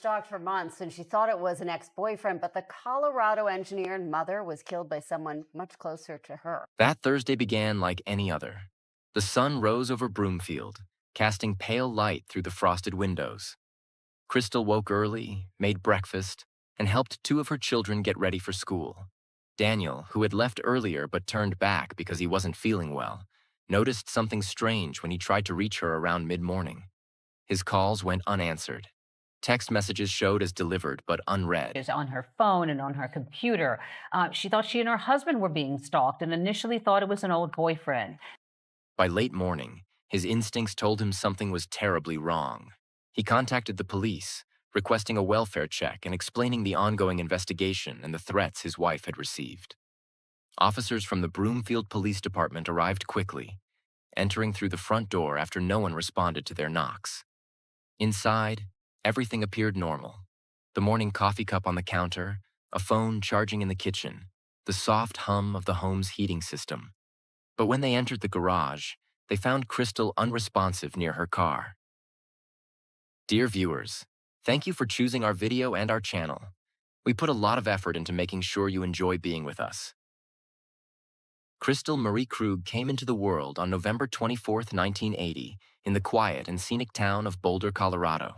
stalked for months and she thought it was an ex-boyfriend, but the Colorado engineer and mother was killed by someone much closer to her. That Thursday began like any other. The sun rose over Broomfield, casting pale light through the frosted windows. Kristil woke early, made breakfast, and helped two of her children get ready for school. Daniel, who had left earlier but turned back because he wasn't feeling well, noticed something strange when he tried to reach her around mid-morning. His calls went unanswered. Text messages showed as delivered but unread. Is on her phone and on her computer. She thought she and her husband were being stalked and initially thought it was an old boyfriend. By late morning, his instincts told him something was terribly wrong. He contacted the police, requesting a welfare check and explaining the ongoing investigation and the threats his wife had received. Officers from the Broomfield Police Department arrived quickly, entering through the front door after no one responded to their knocks. Inside, everything appeared normal. The morning coffee cup on the counter, a phone charging in the kitchen, the soft hum of the home's heating system. But when they entered the garage, they found Kristil unresponsive near her car. Dear viewers, thank you for choosing our video and our channel. We put a lot of effort into making sure you enjoy being with us. Kristil Marie Krug came into the world on November 24, 1980, in the quiet and scenic town of Boulder, Colorado.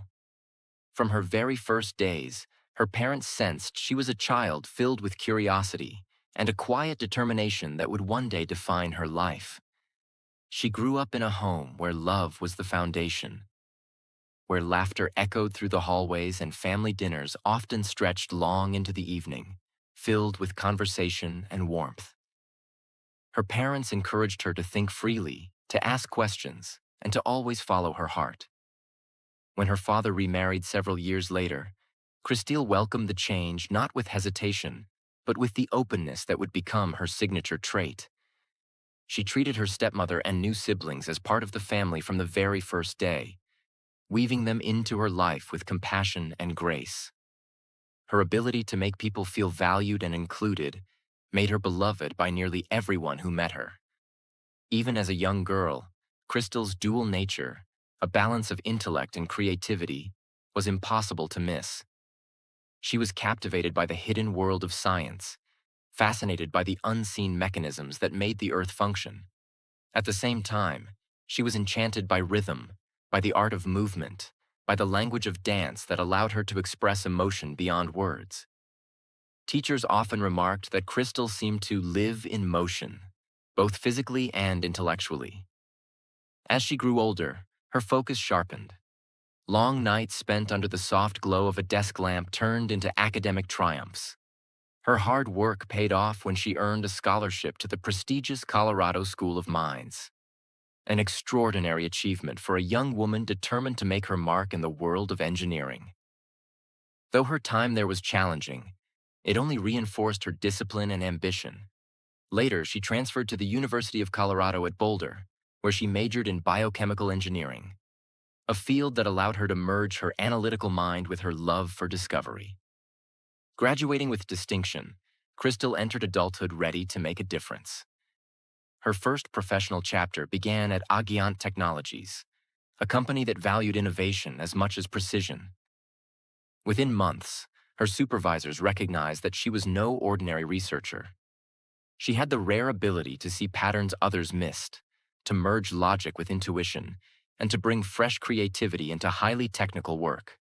From her very first days, her parents sensed she was a child filled with curiosity and a quiet determination that would one day define her life. She grew up in a home where love was the foundation, where laughter echoed through the hallways and family dinners often stretched long into the evening, filled with conversation and warmth. Her parents encouraged her to think freely, to ask questions, and to always follow her heart. When her father remarried several years later, Kristil welcomed the change not with hesitation, but with the openness that would become her signature trait. She treated her stepmother and new siblings as part of the family from the very first day, weaving them into her life with compassion and grace. Her ability to make people feel valued and included made her beloved by nearly everyone who met her. Even as a young girl, Kristil's dual nature, a balance of intellect and creativity, was impossible to miss. She was captivated by the hidden world of science, fascinated by the unseen mechanisms that made the Earth function. At the same time, she was enchanted by rhythm, by the art of movement, by the language of dance that allowed her to express emotion beyond words. Teachers often remarked that Kristil seemed to live in motion, both physically and intellectually. As she grew older, her focus sharpened. Long nights spent under the soft glow of a desk lamp turned into academic triumphs. Her hard work paid off when she earned a scholarship to the prestigious Colorado School of Mines. An extraordinary achievement for a young woman determined to make her mark in the world of engineering. Though her time there was challenging, it only reinforced her discipline and ambition. Later, she transferred to the University of Colorado at Boulder, where she majored in biochemical engineering, a field that allowed her to merge her analytical mind with her love for discovery. Graduating with distinction, Kristil entered adulthood ready to make a difference. Her first professional chapter began at Agiant Technologies, a company that valued innovation as much as precision. Within months, her supervisors recognized that she was no ordinary researcher. She had the rare ability to see patterns others missed, to merge logic with intuition, and to bring fresh creativity into highly technical work.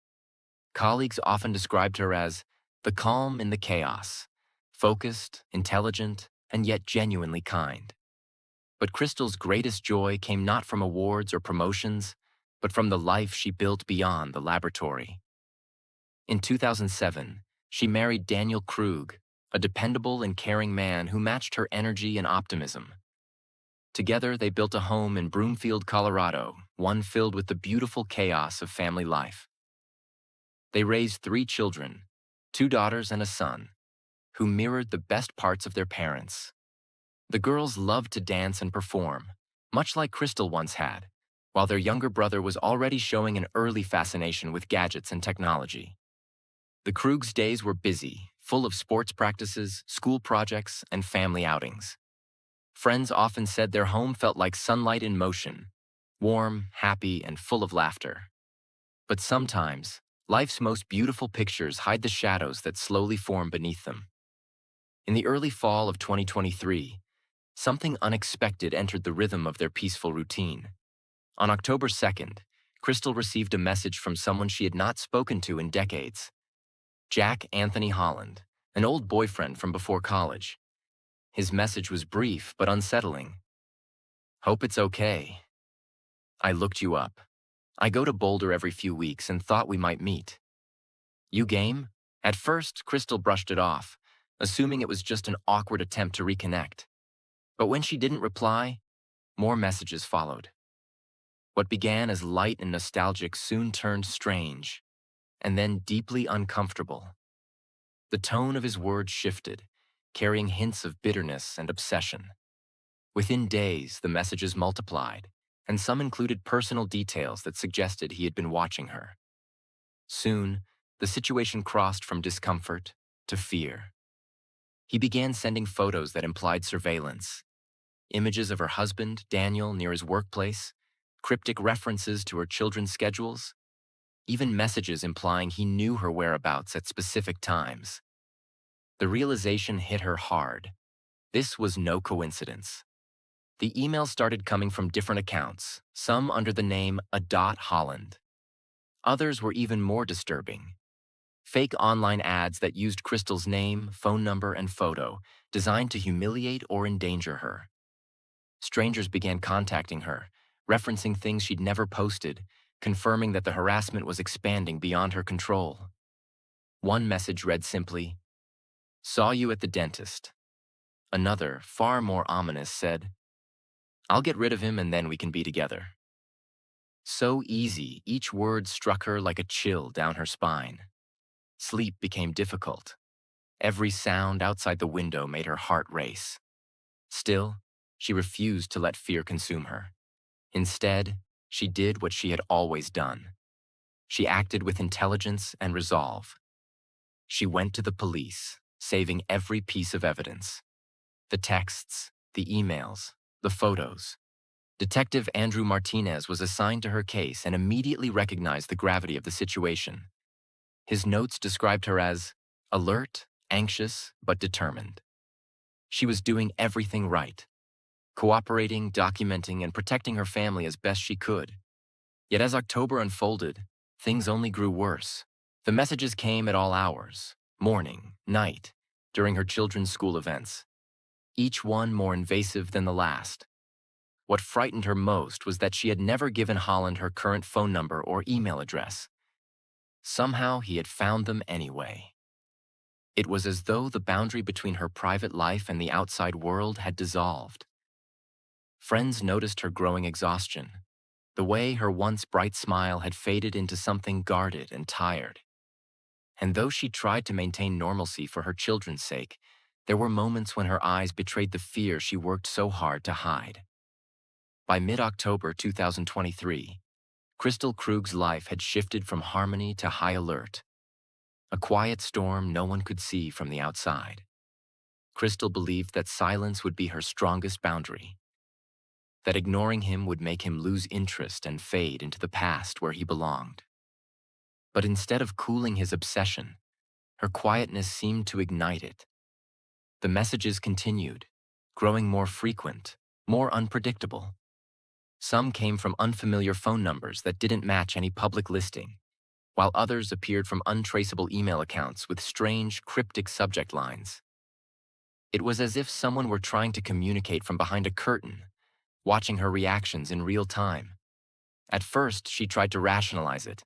Colleagues often described her as the calm in the chaos, focused, intelligent, and yet genuinely kind. But Kristil's greatest joy came not from awards or promotions, but from the life she built beyond the laboratory. In 2007, she married Daniel Krug, a dependable and caring man who matched her energy and optimism. Together, they built a home in Broomfield, Colorado, one filled with the beautiful chaos of family life. They raised 3 children, 2 daughters and a son, who mirrored the best parts of their parents. The girls loved to dance and perform, much like Kristil once had, while their younger brother was already showing an early fascination with gadgets and technology. The Krugs' days were busy, full of sports practices, school projects, and family outings. Friends often said their home felt like sunlight in motion, warm, happy, and full of laughter. But sometimes, Life's most beautiful pictures hide the shadows that slowly form beneath them. In the early fall of 2023, something unexpected entered the rhythm of their peaceful routine. On October 2nd, Kristil received a message from someone she had not spoken to in decades. Jack Anthony Holland, an old boyfriend from before college. His message was brief but unsettling. "Hope it's okay. I looked you up. I go to Boulder every few weeks and thought we might meet. You game?" At first, Kristil brushed it off, assuming it was just an awkward attempt to reconnect. But when she didn't reply, more messages followed. What began as light and nostalgic soon turned strange, and then deeply uncomfortable. The tone of his words shifted, carrying hints of bitterness and obsession. Within days, the messages multiplied, and some included personal details that suggested he had been watching her. Soon, the situation crossed from discomfort to fear. He began sending photos that implied surveillance, images of her husband, Daniel, near his workplace, cryptic references to her children's schedules, even messages implying he knew her whereabouts at specific times. The realization hit her hard. This was no coincidence. The emails started coming from different accounts, some under the name @Holland. Others were even more disturbing. Fake online ads that used Kristil's name, phone number, and photo, designed to humiliate or endanger her. Strangers began contacting her, referencing things she'd never posted, confirming that the harassment was expanding beyond her control. One message read simply, "Saw you at the dentist." Another, far more ominous, said, "I'll get rid of him and then we can be together." So easy, each word struck her like a chill down her spine. Sleep became difficult. Every sound outside the window made her heart race. Still, she refused to let fear consume her. Instead, she did what she had always done. She acted with intelligence and resolve. She went to the police, saving every piece of evidence. The texts, the emails, the photos. Detective Andrew Martinez was assigned to her case and immediately recognized the gravity of the situation. His notes described her as alert, anxious, but determined. She was doing everything right, cooperating, documenting, and protecting her family as best she could. Yet as October unfolded, things only grew worse. The messages came at all hours, morning, night, during her children's school events, each one more invasive than the last. What frightened her most was that she had never given Holland her current phone number or email address. Somehow he had found them anyway. It was as though the boundary between her private life and the outside world had dissolved. Friends noticed her growing exhaustion, the way her once bright smile had faded into something guarded and tired. And though she tried to maintain normalcy for her children's sake, there were moments when her eyes betrayed the fear she worked so hard to hide. By mid-October 2023, Kristil Krug's life had shifted from harmony to high alert, a quiet storm no one could see from the outside. Kristil believed that silence would be her strongest boundary, that ignoring him would make him lose interest and fade into the past where he belonged. But instead of cooling his obsession, her quietness seemed to ignite it. The messages continued, growing more frequent, more unpredictable. Some came from unfamiliar phone numbers that didn't match any public listing, while others appeared from untraceable email accounts with strange, cryptic subject lines. It was as if someone were trying to communicate from behind a curtain, watching her reactions in real time. At first, she tried to rationalize it.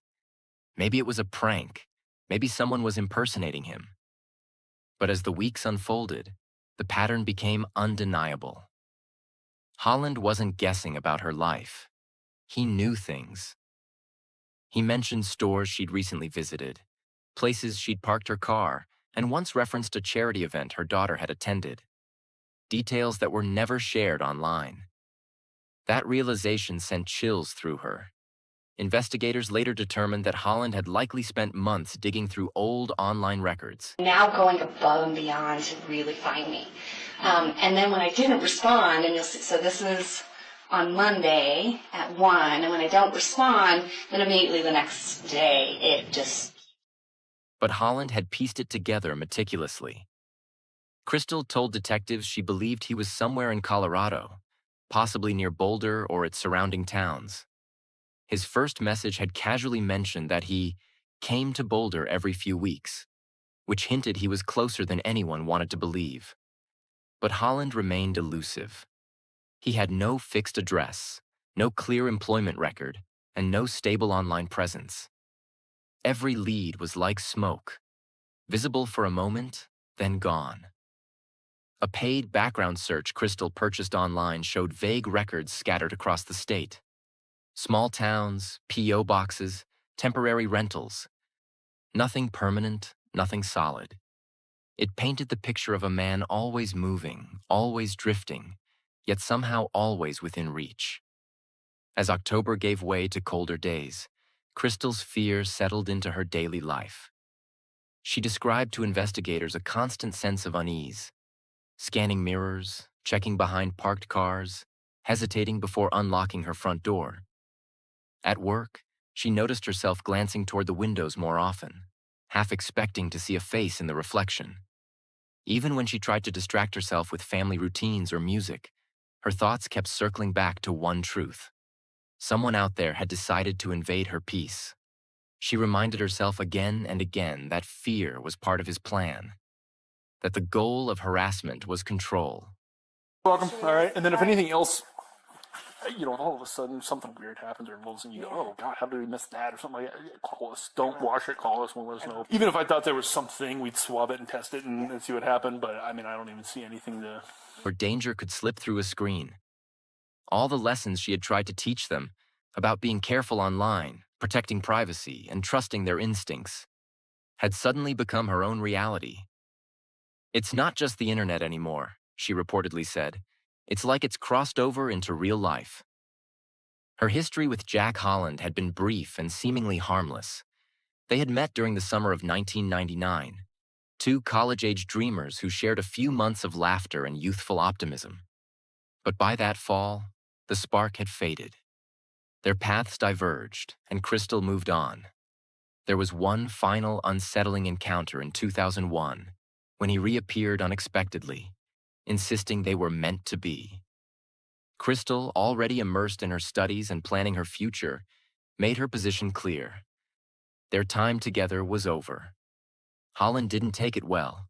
Maybe it was a prank. Maybe someone was impersonating him. But as the weeks unfolded, the pattern became undeniable. Holland wasn't guessing about her life. He knew things. He mentioned stores she'd recently visited, places she'd parked her car, and once referenced a charity event her daughter had attended. Details that were never shared online. That realization sent chills through her. Investigators later determined that Holland had likely spent months digging through old online records. Now going above and beyond to really find me. And then when I didn't respond, and you'll see, so this is on Monday at 1, and when I don't respond, then immediately the next day it just But Holland had pieced it together meticulously. Kristil told detectives she believed he was somewhere in Colorado, possibly near Boulder or its surrounding towns. His first message had casually mentioned that he came to Boulder every few weeks, which hinted he was closer than anyone wanted to believe. But Holland remained elusive. He had no fixed address, no clear employment record, and no stable online presence. Every lead was like smoke, visible for a moment, then gone. A paid background search Kristil purchased online showed vague records scattered across the state. Small towns, P.O. boxes, temporary rentals. Nothing permanent, nothing solid. It painted the picture of a man always moving, always drifting, yet somehow always within reach. As October gave way to colder days, Kristil's fear settled into her daily life. She described to investigators a constant sense of unease, scanning mirrors, checking behind parked cars, hesitating before unlocking her front door. At work, she noticed herself glancing toward the windows more often, half expecting to see a face in the reflection. Even when she tried to distract herself with family routines or music, her thoughts kept circling back to one truth. Someone out there had decided to invade her peace. She reminded herself again and again that fear was part of his plan, that the goal of harassment was control. Welcome. All right. And then if anything else, all of a sudden something weird happens or involves and you go, oh God, how did we miss that or something like that? Call us. Don't wash it. Call us and let us know. Even if I thought there was something, we'd swab it and test it and see what happened. But I mean, I don't even see anything to... Where danger could slip through a screen. All the lessons she had tried to teach them about being careful online, protecting privacy, and trusting their instincts had suddenly become her own reality. It's not just the internet anymore, she reportedly said. It's like it's crossed over into real life. Her history with Jack Holland had been brief and seemingly harmless. They had met during the summer of 1999, two college-age dreamers who shared a few months of laughter and youthful optimism. But by that fall, the spark had faded. Their paths diverged, and Kristil moved on. There was one final unsettling encounter in 2001, when he reappeared unexpectedly, insisting they were meant to be. Kristil, already immersed in her studies and planning her future, made her position clear. Their time together was over. Holland didn't take it well.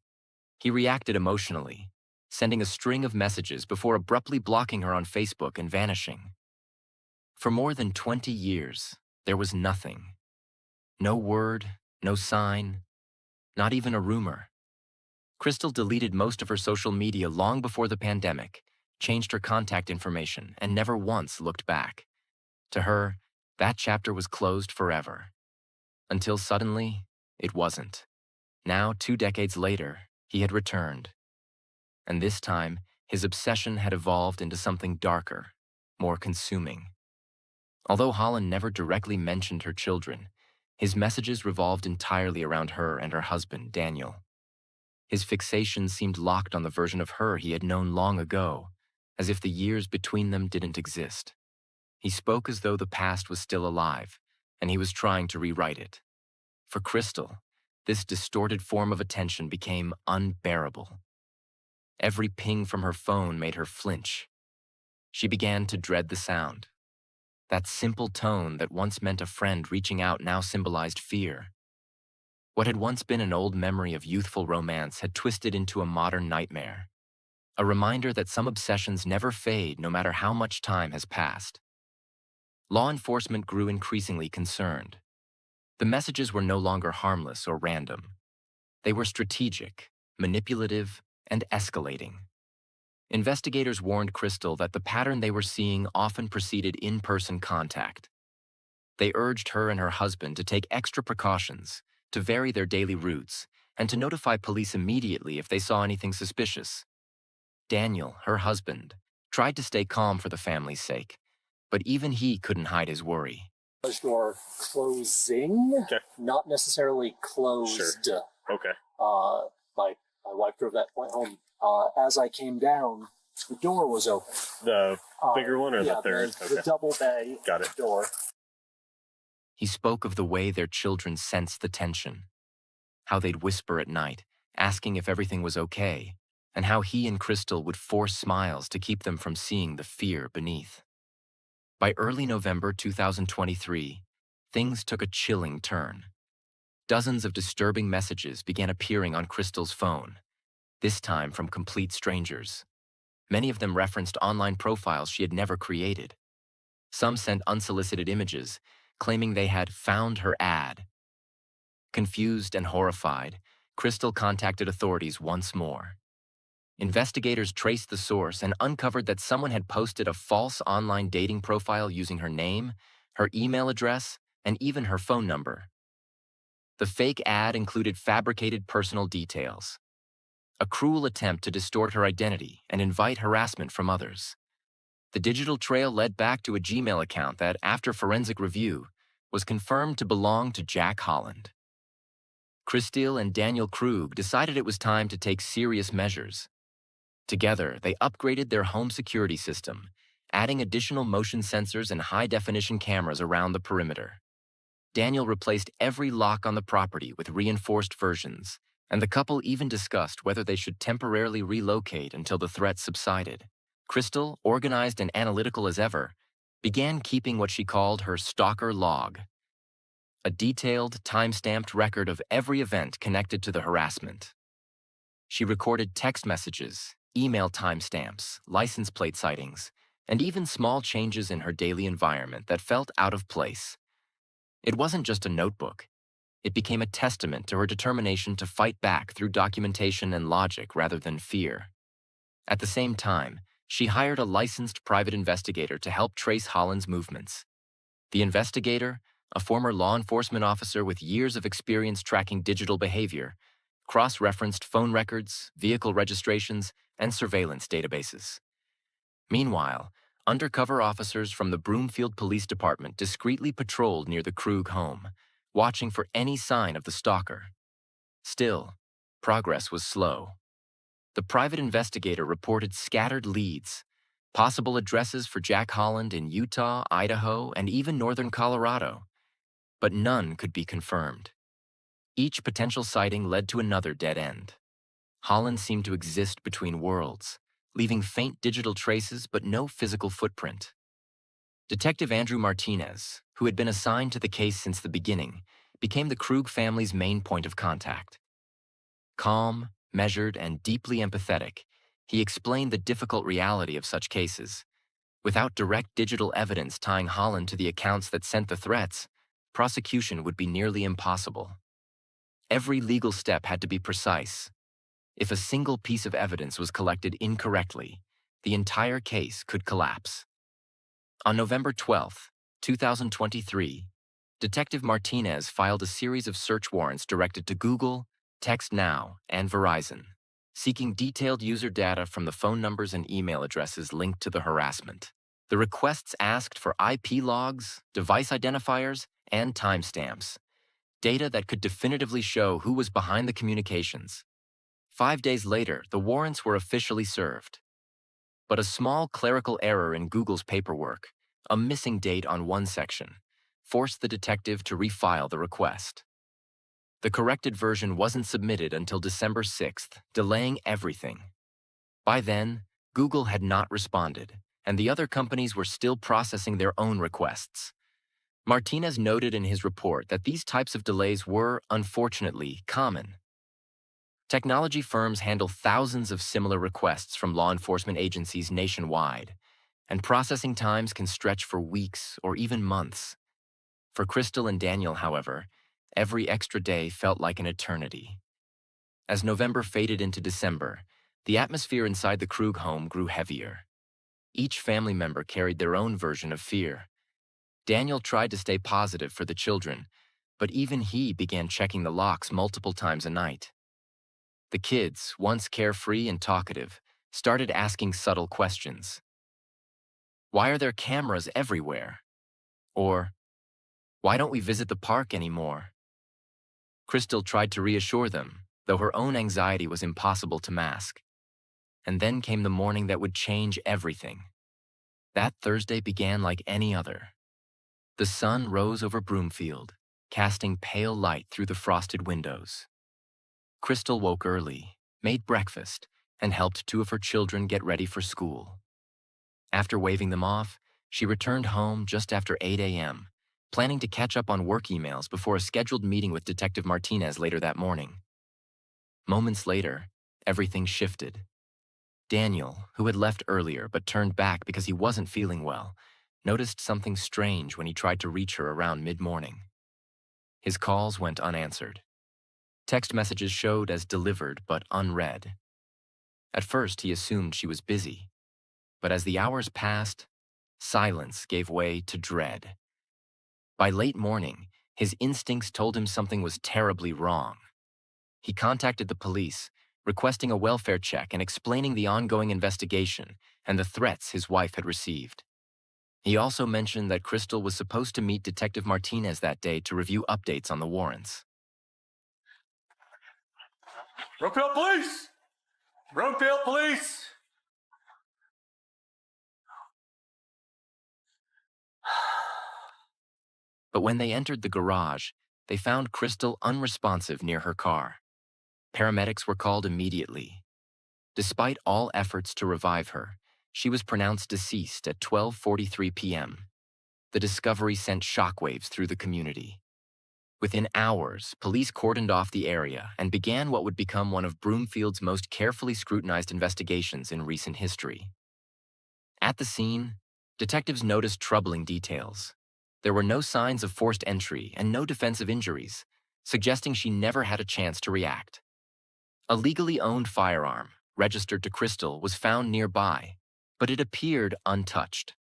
He reacted emotionally, sending a string of messages before abruptly blocking her on Facebook and vanishing. For more than 20 years, there was nothing. No word, no sign, not even a rumor. Kristil deleted most of her social media long before the pandemic, changed her contact information, and never once looked back. To her, that chapter was closed forever. Until suddenly, it wasn't. Now, 2 decades later, he had returned. And this time, his obsession had evolved into something darker, more consuming. Although Holland never directly mentioned her children, his messages revolved entirely around her and her husband, Daniel. His fixation seemed locked on the version of her he had known long ago, as if the years between them didn't exist. He spoke as though the past was still alive, and he was trying to rewrite it. For Kristil, this distorted form of attention became unbearable. Every ping from her phone made her flinch. She began to dread the sound. That simple tone that once meant a friend reaching out now symbolized fear. What had once been an old memory of youthful romance had twisted into a modern nightmare. A reminder that some obsessions never fade no matter how much time has passed. Law enforcement grew increasingly concerned. The messages were no longer harmless or random. They were strategic, manipulative, and escalating. Investigators warned Kristil that the pattern they were seeing often preceded in-person contact. They urged her and her husband to take extra precautions, to vary their daily routes, and to notify police immediately if they saw anything suspicious. Daniel, her husband, tried to stay calm for the family's sake, but even he couldn't hide his worry. Door closing, Okay. not necessarily closed. Sure. Okay. My wife drove that point home. As I came down, the door was open. The bigger one or yeah, the third? The double bay Got it. door. He spoke of the way their children sensed the tension, how they'd whisper at night, asking if everything was okay, and how he and Kristil would force smiles to keep them from seeing the fear beneath. By early November 2023, things took a chilling turn. Dozens of disturbing messages began appearing on Kristil's phone, this time from complete strangers. Many of them referenced online profiles she had never created. Some sent unsolicited images, claiming they had found her ad. Confused and horrified, Kristil contacted authorities once more. Investigators traced the source and uncovered that someone had posted a false online dating profile using her name, her email address, and even her phone number. The fake ad included fabricated personal details, a cruel attempt to distort her identity and invite harassment from others. The digital trail led back to a Gmail account that, after forensic review, was confirmed to belong to Jack Holland. Kristil and Daniel Krug decided it was time to take serious measures. Together, they upgraded their home security system, adding additional motion sensors and high-definition cameras around the perimeter. Daniel replaced every lock on the property with reinforced versions, and the couple even discussed whether they should temporarily relocate until the threat subsided. Kristil, organized and analytical as ever, began keeping what she called her stalker log, a detailed, time-stamped record of every event connected to the harassment. She recorded text messages, email timestamps, license plate sightings, and even small changes in her daily environment that felt out of place. It wasn't just a notebook. It became a testament to her determination to fight back through documentation and logic rather than fear. At the same time, she hired a licensed private investigator to help trace Holland's movements. The investigator, a former law enforcement officer with years of experience tracking digital behavior, cross-referenced phone records, vehicle registrations, and surveillance databases. Meanwhile, undercover officers from the Broomfield Police Department discreetly patrolled near the Krug home, watching for any sign of the stalker. Still, progress was slow. The private investigator reported scattered leads, possible addresses for Jack Holland in Utah, Idaho, and even northern Colorado, but none could be confirmed. Each potential sighting led to another dead end. Holland seemed to exist between worlds, leaving faint digital traces but no physical footprint. Detective Andrew Martinez, who had been assigned to the case since the beginning, became the Krug family's main point of contact. Calm, measured, and deeply empathetic, he explained the difficult reality of such cases. Without direct digital evidence tying Holland to the accounts that sent the threats, prosecution would be nearly impossible. Every legal step had to be precise. If a single piece of evidence was collected incorrectly, the entire case could collapse. On November 12, 2023, Detective Martinez filed a series of search warrants directed to Google, TextNow, and Verizon, seeking detailed user data from the phone numbers and email addresses linked to the harassment. The requests asked for IP logs, device identifiers, and timestamps, data that could definitively show who was behind the communications. 5 days later, the warrants were officially served. But a small clerical error in Google's paperwork, a missing date on one section, forced the detective to refile the request. The corrected version wasn't submitted until December 6th, delaying everything. By then, Google had not responded, and the other companies were still processing their own requests. Martinez noted in his report that these types of delays were, unfortunately, common. Technology firms handle thousands of similar requests from law enforcement agencies nationwide, and processing times can stretch for weeks or even months. For Kristil and Daniel, however, every extra day felt like an eternity. As November faded into December, the atmosphere inside the Krug home grew heavier. Each family member carried their own version of fear. Daniel tried to stay positive for the children, but even he began checking the locks multiple times a night. The kids, once carefree and talkative, started asking subtle questions. Why are there cameras everywhere? Or, why don't we visit the park anymore? Kristil tried to reassure them, though her own anxiety was impossible to mask. And then came the morning that would change everything. That Thursday began like any other. The sun rose over Broomfield, casting pale light through the frosted windows. Kristil woke early, made breakfast, and helped two of her children get ready for school. After waving them off, she returned home just after 8 a.m., planning to catch up on work emails before a scheduled meeting with Detective Martinez later that morning. Moments later, everything shifted. Daniel, who had left earlier but turned back because he wasn't feeling well, noticed something strange when he tried to reach her around mid-morning. His calls went unanswered. Text messages showed as delivered but unread. At first, he assumed she was busy, but as the hours passed, silence gave way to dread. By late morning, his instincts told him something was terribly wrong. He contacted the police, requesting a welfare check and explaining the ongoing investigation and the threats his wife had received. He also mentioned that Kristil was supposed to meet Detective Martinez that day to review updates on the warrants. Brookfield Police! Brookfield Police! But when they entered the garage, they found Kristil unresponsive near her car. Paramedics were called immediately. Despite all efforts to revive her, she was pronounced deceased at 12:43 p.m. The discovery sent shockwaves through the community. Within hours, police cordoned off the area and began what would become one of Broomfield's most carefully scrutinized investigations in recent history. At the scene, detectives noticed troubling details. There were no signs of forced entry and no defensive injuries, suggesting she never had a chance to react. A legally owned firearm, registered to Kristil, was found nearby, but it appeared untouched.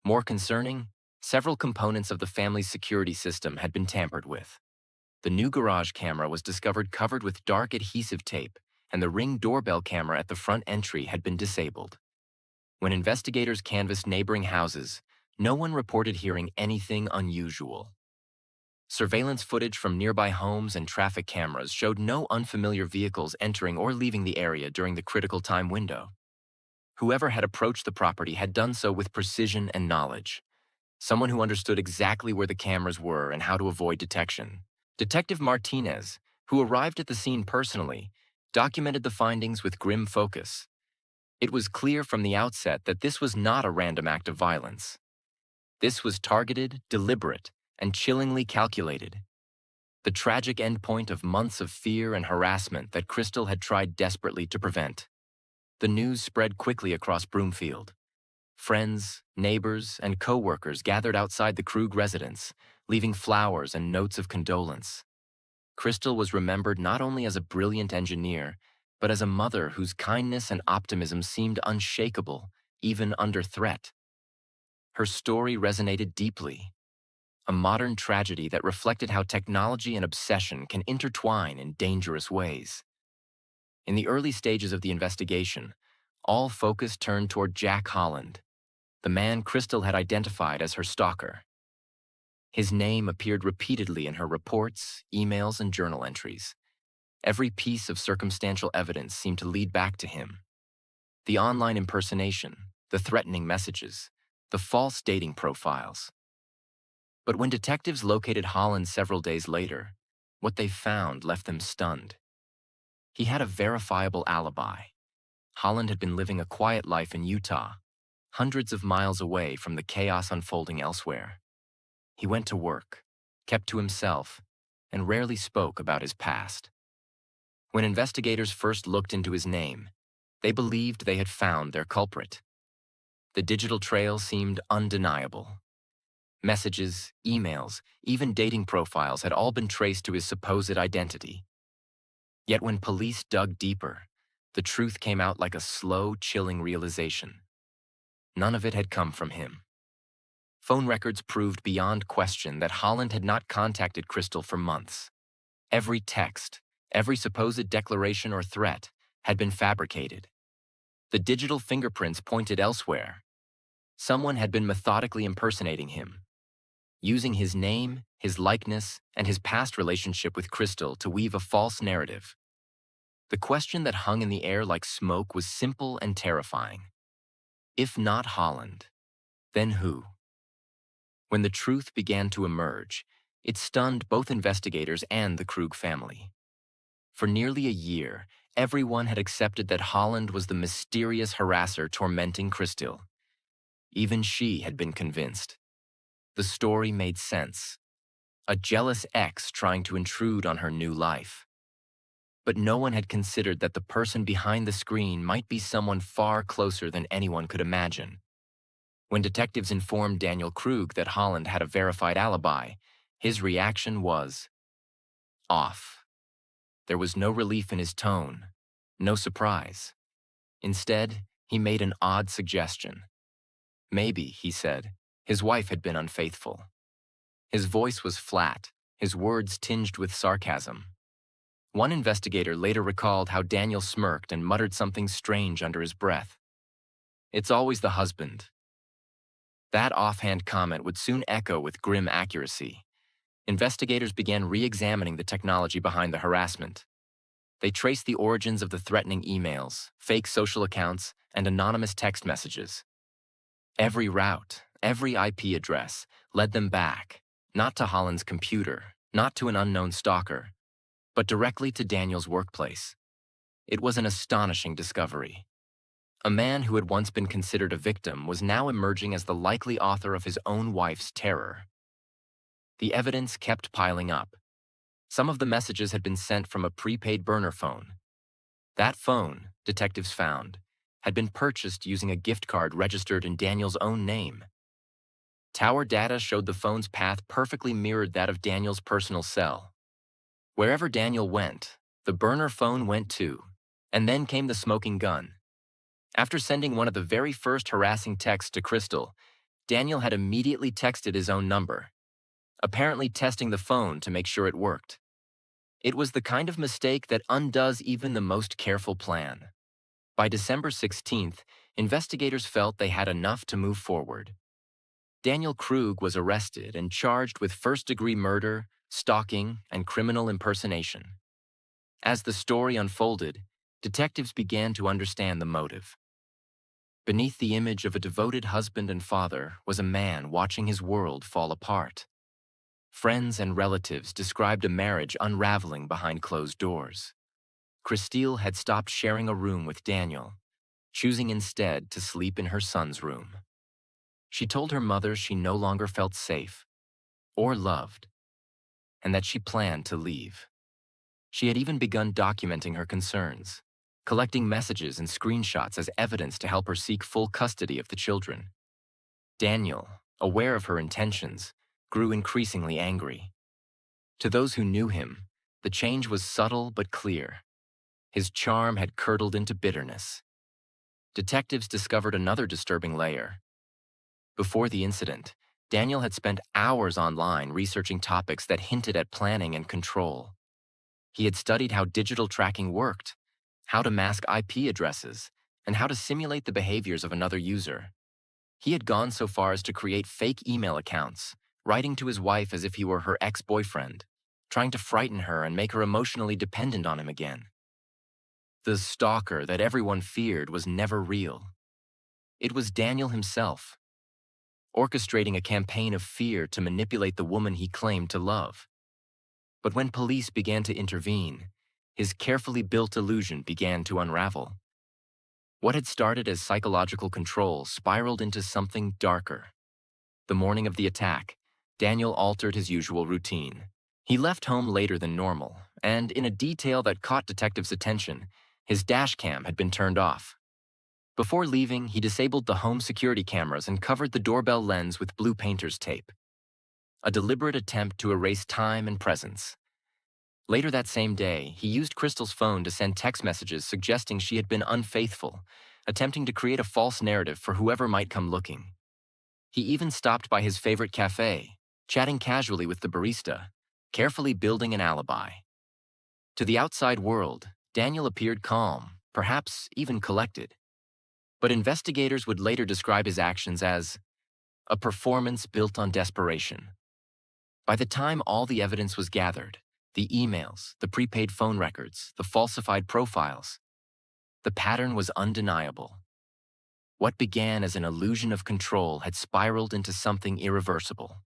More concerning, several components of the family's security system had been tampered with. The new garage camera was discovered covered with dark adhesive tape, and the Ring doorbell camera at the front entry had been disabled. When investigators canvassed neighboring houses, no one reported hearing anything unusual. Surveillance footage from nearby homes and traffic cameras showed no unfamiliar vehicles entering or leaving the area during the critical time window. Whoever had approached the property had done so with precision and knowledge. Someone who understood exactly where the cameras were and how to avoid detection. Detective Martinez, who arrived at the scene personally, documented the findings with grim focus. It was clear from the outset that this was not a random act of violence. This was targeted, deliberate, and chillingly calculated. The tragic endpoint of months of fear and harassment that Kristil had tried desperately to prevent. The news spread quickly across Broomfield. Friends, neighbors, and co-workers gathered outside the Krug residence, leaving flowers and notes of condolence. Kristil was remembered not only as a brilliant engineer, but as a mother whose kindness and optimism seemed unshakable, even under threat. Her story resonated deeply. A modern tragedy that reflected how technology and obsession can intertwine in dangerous ways. In the early stages of the investigation, all focus turned toward Jack Holland, the man Kristil had identified as her stalker. His name appeared repeatedly in her reports, emails, and journal entries. Every piece of circumstantial evidence seemed to lead back to him. The online impersonation, the threatening messages, the false dating profiles. But when detectives located Holland several days later, what they found left them stunned. He had a verifiable alibi. Holland had been living a quiet life in Utah, hundreds of miles away from the chaos unfolding elsewhere. He went to work, kept to himself, and rarely spoke about his past. When investigators first looked into his name, they believed they had found their culprit. The digital trail seemed undeniable. Messages, emails, even dating profiles had all been traced to his supposed identity. Yet when police dug deeper, the truth came out like a slow, chilling realization. None of it had come from him. Phone records proved beyond question that Holland had not contacted Kristil for months. Every text, every supposed declaration or threat had been fabricated. The digital fingerprints pointed elsewhere. Someone had been methodically impersonating him, using his name, his likeness, and his past relationship with Kristil to weave a false narrative. The question that hung in the air like smoke was simple and terrifying. If not Holland, then who? When the truth began to emerge, it stunned both investigators and the Krug family. For nearly a year, everyone had accepted that Holland was the mysterious harasser tormenting Kristil. Even she had been convinced. The story made sense. A jealous ex trying to intrude on her new life. But no one had considered that the person behind the screen might be someone far closer than anyone could imagine. When detectives informed Daniel Krug that Holland had a verified alibi, his reaction was off. There was no relief in his tone, no surprise. Instead, he made an odd suggestion. Maybe, he said, his wife had been unfaithful. His voice was flat, his words tinged with sarcasm. One investigator later recalled how Daniel smirked and muttered something strange under his breath. "It's always the husband." That offhand comment would soon echo with grim accuracy. Investigators began re-examining the technology behind the harassment. They traced the origins of the threatening emails, fake social accounts, and anonymous text messages. Every route, every IP address led them back, not to Holland's computer, not to an unknown stalker, but directly to Daniel's workplace. It was an astonishing discovery. A man who had once been considered a victim was now emerging as the likely author of his own wife's terror. The evidence kept piling up. Some of the messages had been sent from a prepaid burner phone. That phone, detectives found, had been purchased using a gift card registered in Daniel's own name. Tower data showed the phone's path perfectly mirrored that of Daniel's personal cell. Wherever Daniel went, the burner phone went too, and then came the smoking gun. After sending one of the very first harassing texts to Kristil, Daniel had immediately texted his own number, apparently testing the phone to make sure it worked. It was the kind of mistake that undoes even the most careful plan. By December 16th, investigators felt they had enough to move forward. Daniel Krug was arrested and charged with first-degree murder, stalking, and criminal impersonation. As the story unfolded, detectives began to understand the motive. Beneath the image of a devoted husband and father was a man watching his world fall apart. Friends and relatives described a marriage unraveling behind closed doors. Kristil had stopped sharing a room with Daniel, choosing instead to sleep in her son's room. She told her mother she no longer felt safe or loved, and that she planned to leave. She had even begun documenting her concerns, collecting messages and screenshots as evidence to help her seek full custody of the children. Daniel, aware of her intentions, grew increasingly angry. To those who knew him, the change was subtle but clear. His charm had curdled into bitterness. Detectives discovered another disturbing layer. Before the incident, Daniel had spent hours online researching topics that hinted at planning and control. He had studied how digital tracking worked, how to mask IP addresses, and how to simulate the behaviors of another user. He had gone so far as to create fake email accounts, writing to his wife as if he were her ex-boyfriend, trying to frighten her and make her emotionally dependent on him again. The stalker that everyone feared was never real. It was Daniel himself, orchestrating a campaign of fear to manipulate the woman he claimed to love. But when police began to intervene, his carefully built illusion began to unravel. What had started as psychological control spiraled into something darker. The morning of the attack, Daniel altered his usual routine. He left home later than normal, and in a detail that caught detectives' attention, his dash cam had been turned off. Before leaving, he disabled the home security cameras and covered the doorbell lens with blue painter's tape. A deliberate attempt to erase time and presence. Later that same day, he used Kristil's phone to send text messages suggesting she had been unfaithful, attempting to create a false narrative for whoever might come looking. He even stopped by his favorite cafe, chatting casually with the barista, carefully building an alibi. To the outside world, Daniel appeared calm, perhaps even collected. But investigators would later describe his actions as a performance built on desperation. By the time all the evidence was gathered, the emails, the prepaid phone records, the falsified profiles, the pattern was undeniable. What began as an illusion of control had spiraled into something irreversible.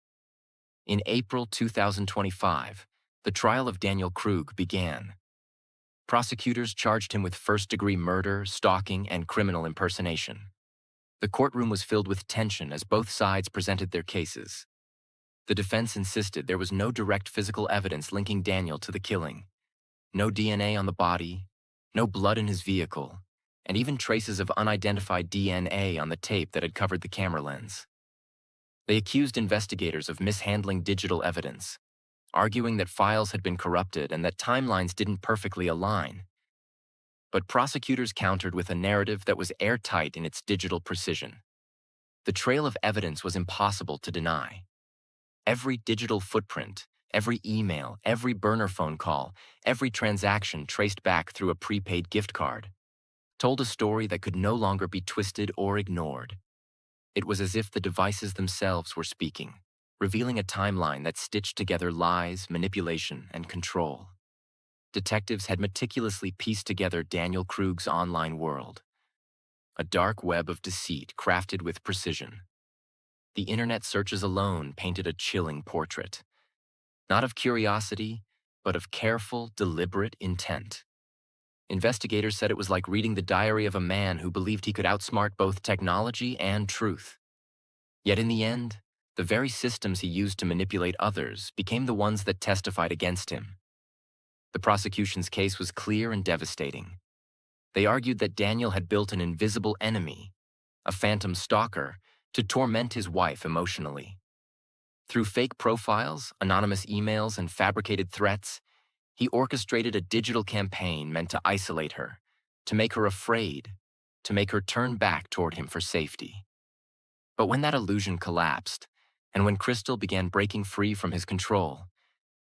In April 2025, the trial of Daniel Krug began. Prosecutors charged him with first-degree murder, stalking, and criminal impersonation. The courtroom was filled with tension as both sides presented their cases. The defense insisted there was no direct physical evidence linking Daniel to the killing. No DNA on the body, no blood in his vehicle, and even traces of unidentified DNA on the tape that had covered the camera lens. They accused investigators of mishandling digital evidence, arguing that files had been corrupted and that timelines didn't perfectly align. But prosecutors countered with a narrative that was airtight in its digital precision. The trail of evidence was impossible to deny. Every digital footprint, every email, every burner phone call, every transaction traced back through a prepaid gift card, told a story that could no longer be twisted or ignored. It was as if the devices themselves were speaking, revealing a timeline that stitched together lies, manipulation, and control. Detectives had meticulously pieced together Daniel Krug's online world, a dark web of deceit crafted with precision. The internet searches alone painted a chilling portrait, not of curiosity, but of careful, deliberate intent. Investigators said it was like reading the diary of a man who believed he could outsmart both technology and truth. Yet in the end, the very systems he used to manipulate others became the ones that testified against him. The prosecution's case was clear and devastating. They argued that Daniel had built an invisible enemy, a phantom stalker, to torment his wife emotionally. Through fake profiles, anonymous emails, and fabricated threats, he orchestrated a digital campaign meant to isolate her, to make her afraid, to make her turn back toward him for safety. But when that illusion collapsed, and when Kristil began breaking free from his control,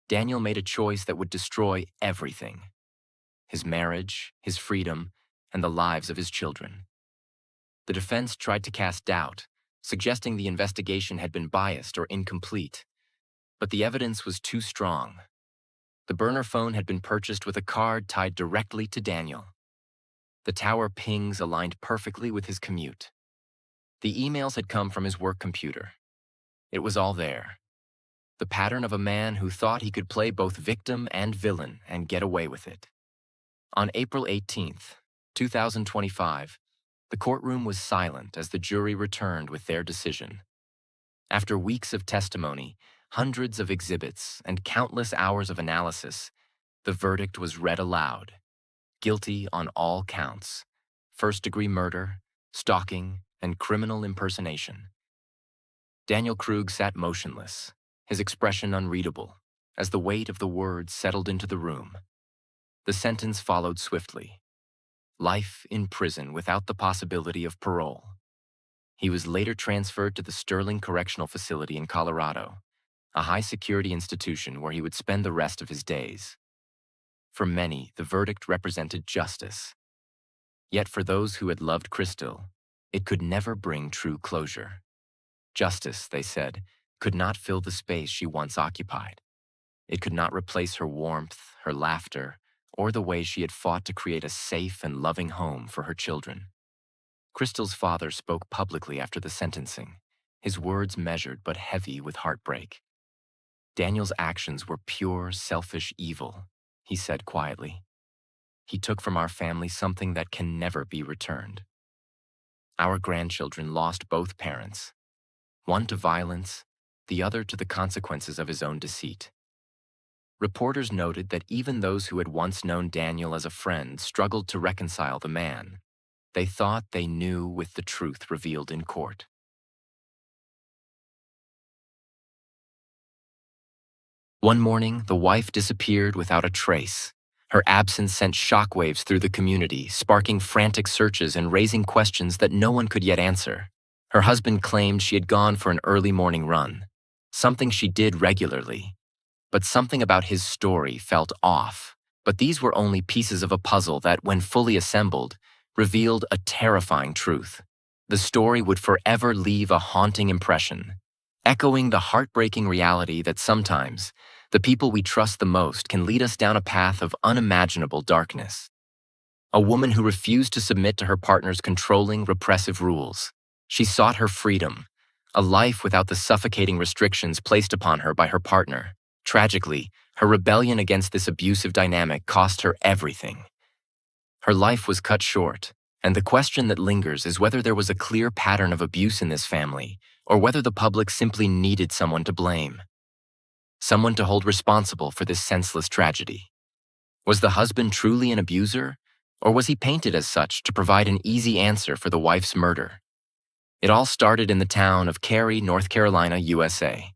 Daniel made a choice that would destroy everything: his marriage, his freedom, and the lives of his children. The defense tried to cast doubt, suggesting the investigation had been biased or incomplete, but the evidence was too strong. The burner phone had been purchased with a card tied directly to Daniel. The tower pings aligned perfectly with his commute. The emails had come from his work computer. It was all there. The pattern of a man who thought he could play both victim and villain and get away with it. On April 18th, 2025, the courtroom was silent as the jury returned with their decision. After weeks of testimony, hundreds of exhibits, and countless hours of analysis, the verdict was read aloud. Guilty on all counts: first-degree murder, stalking, and criminal impersonation. Daniel Krug sat motionless, his expression unreadable, as the weight of the words settled into the room. The sentence followed swiftly: life in prison without the possibility of parole. He was later transferred to the Sterling Correctional Facility in Colorado, a high-security institution where he would spend the rest of his days. For many, the verdict represented justice. Yet for those who had loved Kristil, it could never bring true closure. Justice, they said, could not fill the space she once occupied. It could not replace her warmth, her laughter, or the way she had fought to create a safe and loving home for her children. Kristil's father spoke publicly after the sentencing, his words measured but heavy with heartbreak. Daniel's actions were pure, selfish evil, he said quietly. He took from our family something that can never be returned. Our grandchildren lost both parents, one to violence, the other to the consequences of his own deceit. Reporters noted that even those who had once known Daniel as a friend struggled to reconcile the man. They thought they knew with the truth revealed in court. One morning, the wife disappeared without a trace. Her absence sent shockwaves through the community, sparking frantic searches and raising questions that no one could yet answer. Her husband claimed she had gone for an early morning run, something she did regularly. But something about his story felt off. But these were only pieces of a puzzle that, when fully assembled, revealed a terrifying truth. The story would forever leave a haunting impression, echoing the heartbreaking reality that sometimes the people we trust the most can lead us down a path of unimaginable darkness. A woman who refused to submit to her partner's controlling, repressive rules. She sought her freedom, a life without the suffocating restrictions placed upon her by her partner. Tragically, her rebellion against this abusive dynamic cost her everything: Her life was cut short, and the question that lingers is whether there was a clear pattern of abuse in this family, or whether the public simply needed someone to blame, someone to hold responsible for this senseless tragedy. Was the husband truly an abuser, or was he painted as such to provide an easy answer for the wife's murder? It all started in the town of Cary, North Carolina, USA.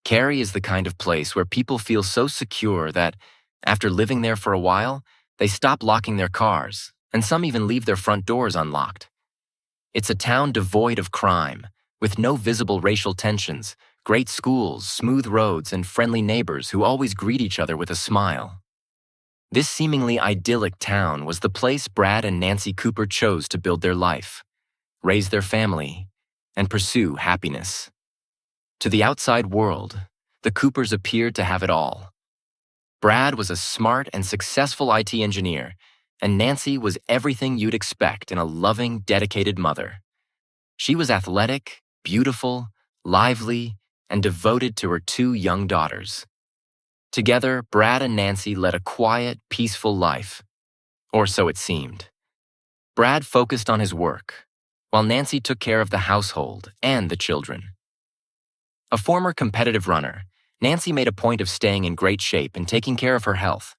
Cary is the kind of place where people feel so secure that, after living there for a while, they stop locking their cars, and some even leave their front doors unlocked. It's a town devoid of crime, with no visible racial tensions, great schools, smooth roads, and friendly neighbors who always greet each other with a smile. This seemingly idyllic town was the place Brad and Nancy Cooper chose to build their life, raise their family, and pursue happiness. To the outside world, the Coopers appeared to have it all. Brad was a smart and successful IT engineer, and Nancy was everything you'd expect in a loving, dedicated mother. She was athletic, beautiful, lively, and devoted to her 2 young daughters. Together, Brad and Nancy led a quiet, peaceful life. Or so it seemed. Brad focused on his work, while Nancy took care of the household and the children. A former competitive runner, Nancy made a point of staying in great shape and taking care of her health.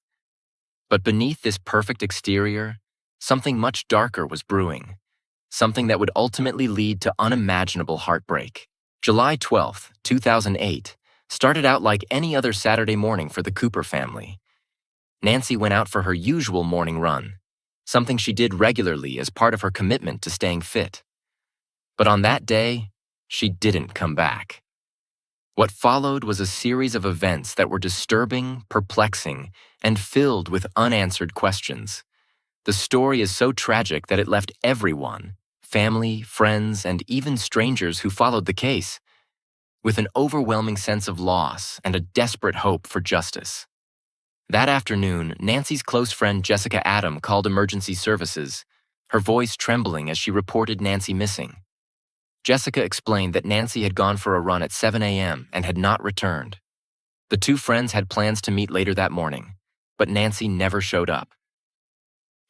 But beneath this perfect exterior, something much darker was brewing, something that would ultimately lead to unimaginable heartbreak. July 12, 2008, started out like any other Saturday morning for the Cooper family. Nancy went out for her usual morning run, something she did regularly as part of her commitment to staying fit. But on that day, she didn't come back. What followed was a series of events that were disturbing, perplexing, and filled with unanswered questions. The story is so tragic that it left everyone, family, friends, and even strangers who followed the case, with an overwhelming sense of loss and a desperate hope for justice. That afternoon, Nancy's close friend Jessica Adam called emergency services, her voice trembling as she reported Nancy missing. Jessica explained that Nancy had gone for a run at 7 a.m. and had not returned. The 2 friends had plans to meet later that morning, but Nancy never showed up.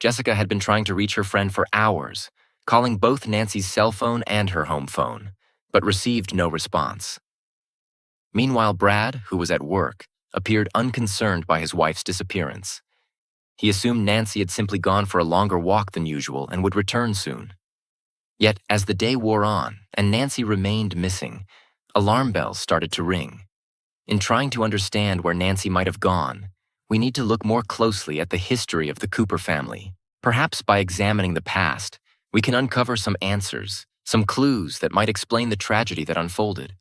Jessica had been trying to reach her friend for hours, calling both Nancy's cell phone and her home phone, but received no response. Meanwhile, Brad, who was at work, appeared unconcerned by his wife's disappearance. He assumed Nancy had simply gone for a longer walk than usual and would return soon. Yet, as the day wore on and Nancy remained missing, alarm bells started to ring. In trying to understand where Nancy might have gone, we need to look more closely at the history of the Cooper family. Perhaps by examining the past, we can uncover some answers, some clues that might explain the tragedy that unfolded.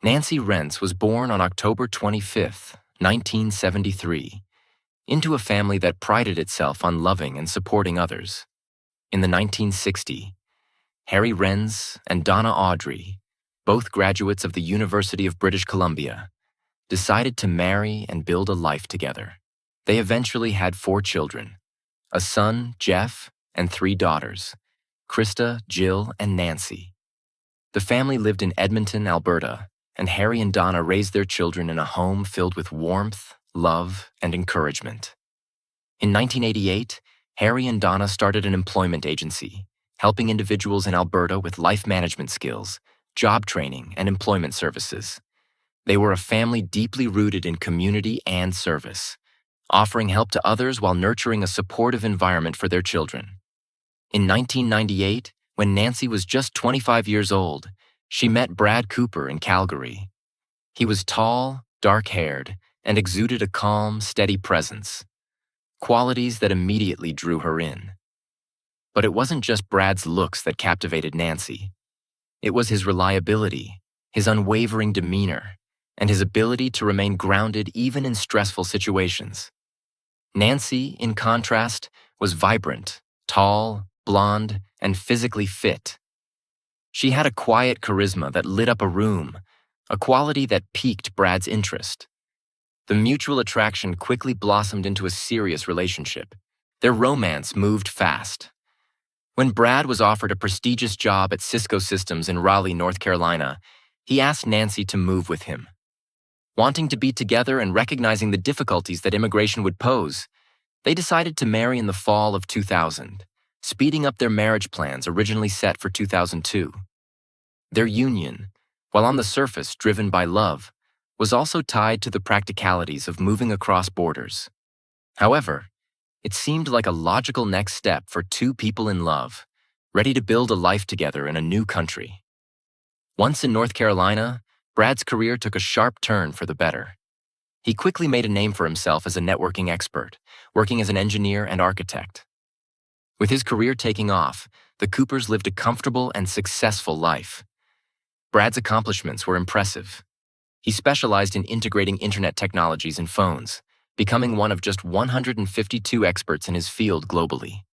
Nancy Rentz was born on October 25, 1973, into a family that prided itself on loving and supporting others. In the 1960s, Harry Renz and Donna Audrey, both graduates of the University of British Columbia, decided to marry and build a life together. They eventually had 4 children, a son, Jeff, and 3 daughters, Krista, Jill, and Nancy. The family lived in Edmonton, Alberta, and Harry and Donna raised their children in a home filled with warmth, love, and encouragement. In 1988, Harry and Donna started an employment agency, helping individuals in Alberta with life management skills, job training, and employment services. They were a family deeply rooted in community and service, offering help to others while nurturing a supportive environment for their children. In 1998, when Nancy was just 25 years old, she met Brad Cooper in Calgary. He was tall, dark-haired, and exuded a calm, steady presence, qualities that immediately drew her in. But it wasn't just Brad's looks that captivated Nancy. It was his reliability, his unwavering demeanor, and his ability to remain grounded even in stressful situations. Nancy, in contrast, was vibrant, tall, blonde, and physically fit. She had a quiet charisma that lit up a room, a quality that piqued Brad's interest. The mutual attraction quickly blossomed into a serious relationship. Their romance moved fast. When Brad was offered a prestigious job at Cisco Systems in Raleigh, North Carolina, he asked Nancy to move with him. Wanting to be together and recognizing the difficulties that immigration would pose, They decided to marry in the fall of 2000, speeding up their marriage plans originally set for 2002. Their union, while on the surface driven by love, was also tied to the practicalities of moving across borders. However, it seemed like a logical next step for two people in love, ready to build a life together in a new country. Once in North Carolina, Brad's career took a sharp turn for the better. He quickly made a name for himself as a networking expert, working as an engineer and architect. With his career taking off, the Coopers lived a comfortable and successful life. Brad's accomplishments were impressive. He specialized in integrating internet technologies and phones, becoming one of just 152 experts in his field globally.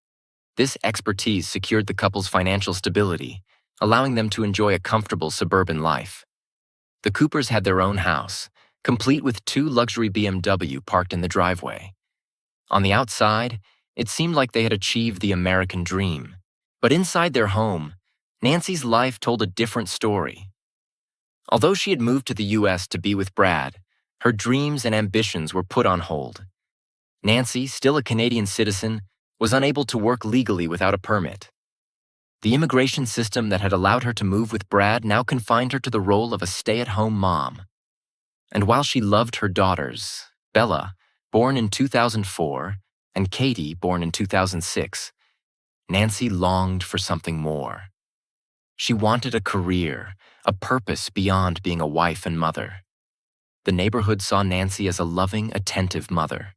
This expertise secured the couple's financial stability, allowing them to enjoy a comfortable suburban life. The Coopers had their own house, complete with 2 luxury BMW parked in the driveway. On the outside, it seemed like they had achieved the American dream. But inside their home, Nancy's life told a different story. Although she had moved to the U.S. to be with Brad, her dreams and ambitions were put on hold. Nancy, still a Canadian citizen, was unable to work legally without a permit. The immigration system that had allowed her to move with Brad now confined her to the role of a stay-at-home mom. And while she loved her daughters, Bella, born in 2004, and Katie, born in 2006, Nancy longed for something more. She wanted a career, a purpose beyond being a wife and mother. The neighborhood saw Nancy as a loving, attentive mother.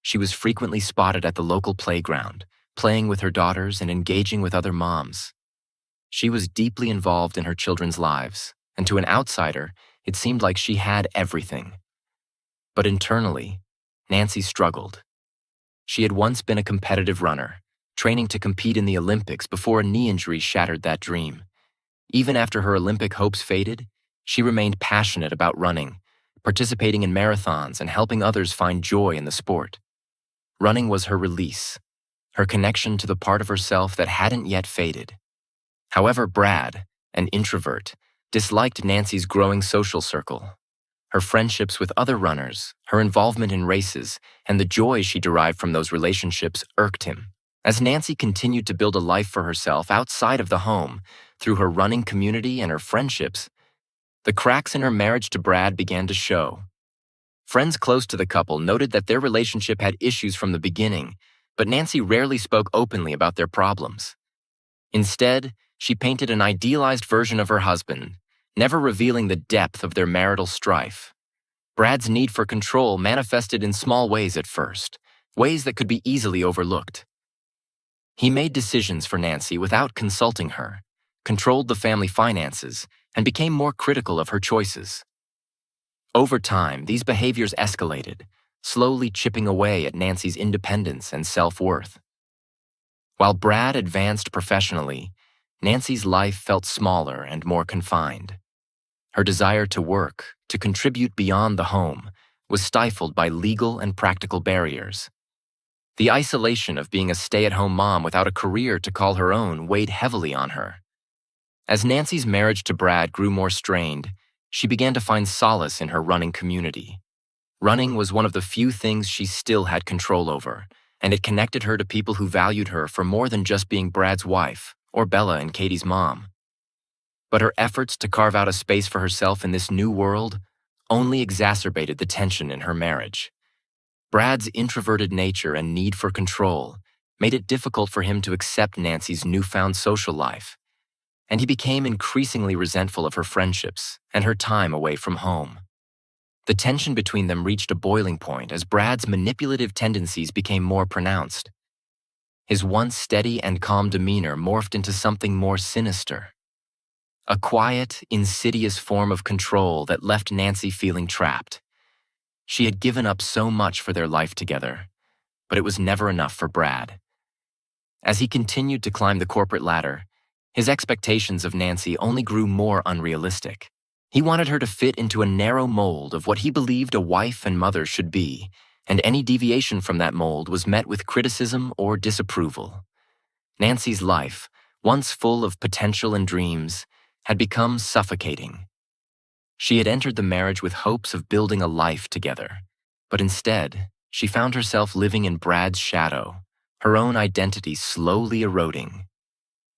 She was frequently spotted at the local playground, playing with her daughters and engaging with other moms. She was deeply involved in her children's lives, and to an outsider, it seemed like she had everything. But internally, Nancy struggled. She had once been a competitive runner, training to compete in the Olympics before a knee injury shattered that dream. Even after her Olympic hopes faded, she remained passionate about running, participating in marathons and helping others find joy in the sport. Running was her release, her connection to the part of herself that hadn't yet faded. However, Brad, an introvert, disliked Nancy's growing social circle. Her friendships with other runners, her involvement in races, and the joy she derived from those relationships irked him. As Nancy continued to build a life for herself outside of the home, through her running community and her friendships, the cracks in her marriage to Brad began to show. Friends close to the couple noted that their relationship had issues from the beginning, but Nancy rarely spoke openly about their problems. Instead, she painted an idealized version of her husband, never revealing the depth of their marital strife. Brad's need for control manifested in small ways at first, ways that could be easily overlooked. He made decisions for Nancy without consulting her, controlled the family finances, and became more critical of her choices. Over time, these behaviors escalated, slowly chipping away at Nancy's independence and self-worth. While Brad advanced professionally, Nancy's life felt smaller and more confined. Her desire to work, to contribute beyond the home, was stifled by legal and practical barriers. The isolation of being a stay-at-home mom without a career to call her own weighed heavily on her. As Nancy's marriage to Brad grew more strained, she began to find solace in her running community. Running was one of the few things she still had control over, and it connected her to people who valued her for more than just being Brad's wife or Bella and Katie's mom. But her efforts to carve out a space for herself in this new world only exacerbated the tension in her marriage. Brad's introverted nature and need for control made it difficult for him to accept Nancy's newfound social life, and he became increasingly resentful of her friendships and her time away from home. The tension between them reached a boiling point as Brad's manipulative tendencies became more pronounced. His once steady and calm demeanor morphed into something more sinister. A quiet, insidious form of control that left Nancy feeling trapped. She had given up so much for their life together, but it was never enough for Brad. As he continued to climb the corporate ladder, his expectations of Nancy only grew more unrealistic. He wanted her to fit into a narrow mold of what he believed a wife and mother should be, and any deviation from that mold was met with criticism or disapproval. Nancy's life, once full of potential and dreams, had become suffocating. She had entered the marriage with hopes of building a life together, but instead, she found herself living in Brad's shadow, her own identity slowly eroding.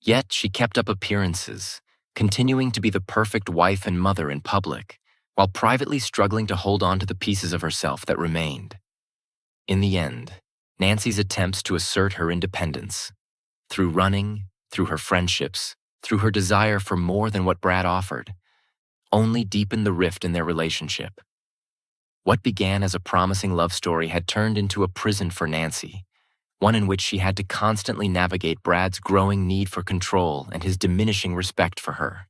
Yet she kept up appearances, continuing to be the perfect wife and mother in public, while privately struggling to hold on to the pieces of herself that remained. In the end, Nancy's attempts to assert her independence, through running, through her friendships, through her desire for more than what Brad offered, only deepened the rift in their relationship. What began as a promising love story had turned into a prison for Nancy, one in which she had to constantly navigate Brad's growing need for control and his diminishing respect for her.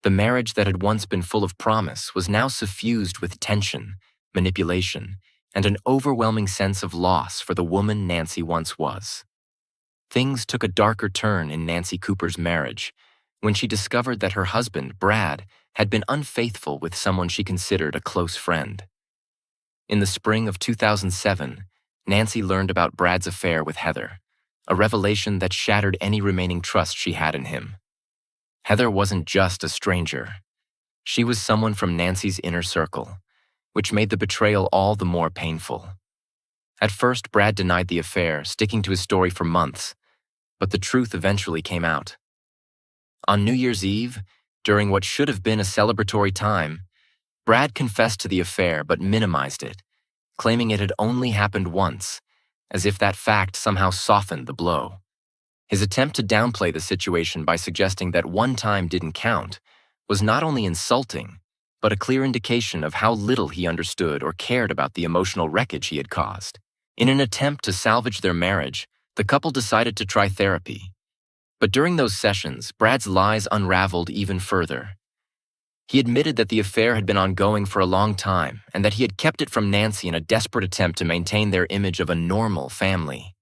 The marriage that had once been full of promise was now suffused with tension, manipulation, and an overwhelming sense of loss for the woman Nancy once was. Things took a darker turn in Nancy Cooper's marriage when she discovered that her husband, Brad, had been unfaithful with someone she considered a close friend. In the spring of 2007, Nancy learned about Brad's affair with Heather, a revelation that shattered any remaining trust she had in him. Heather wasn't just a stranger. She was someone from Nancy's inner circle, which made the betrayal all the more painful. At first, Brad denied the affair, sticking to his story for months, but the truth eventually came out. On New Year's Eve, during what should have been a celebratory time, Brad confessed to the affair but minimized it, claiming it had only happened once, as if that fact somehow softened the blow. His attempt to downplay the situation by suggesting that one time didn't count was not only insulting, but a clear indication of how little he understood or cared about the emotional wreckage he had caused. In an attempt to salvage their marriage, the couple decided to try therapy. But during those sessions, Brad's lies unraveled even further. He admitted that the affair had been ongoing for a long time and that he had kept it from Nancy in a desperate attempt to maintain their image of a normal family.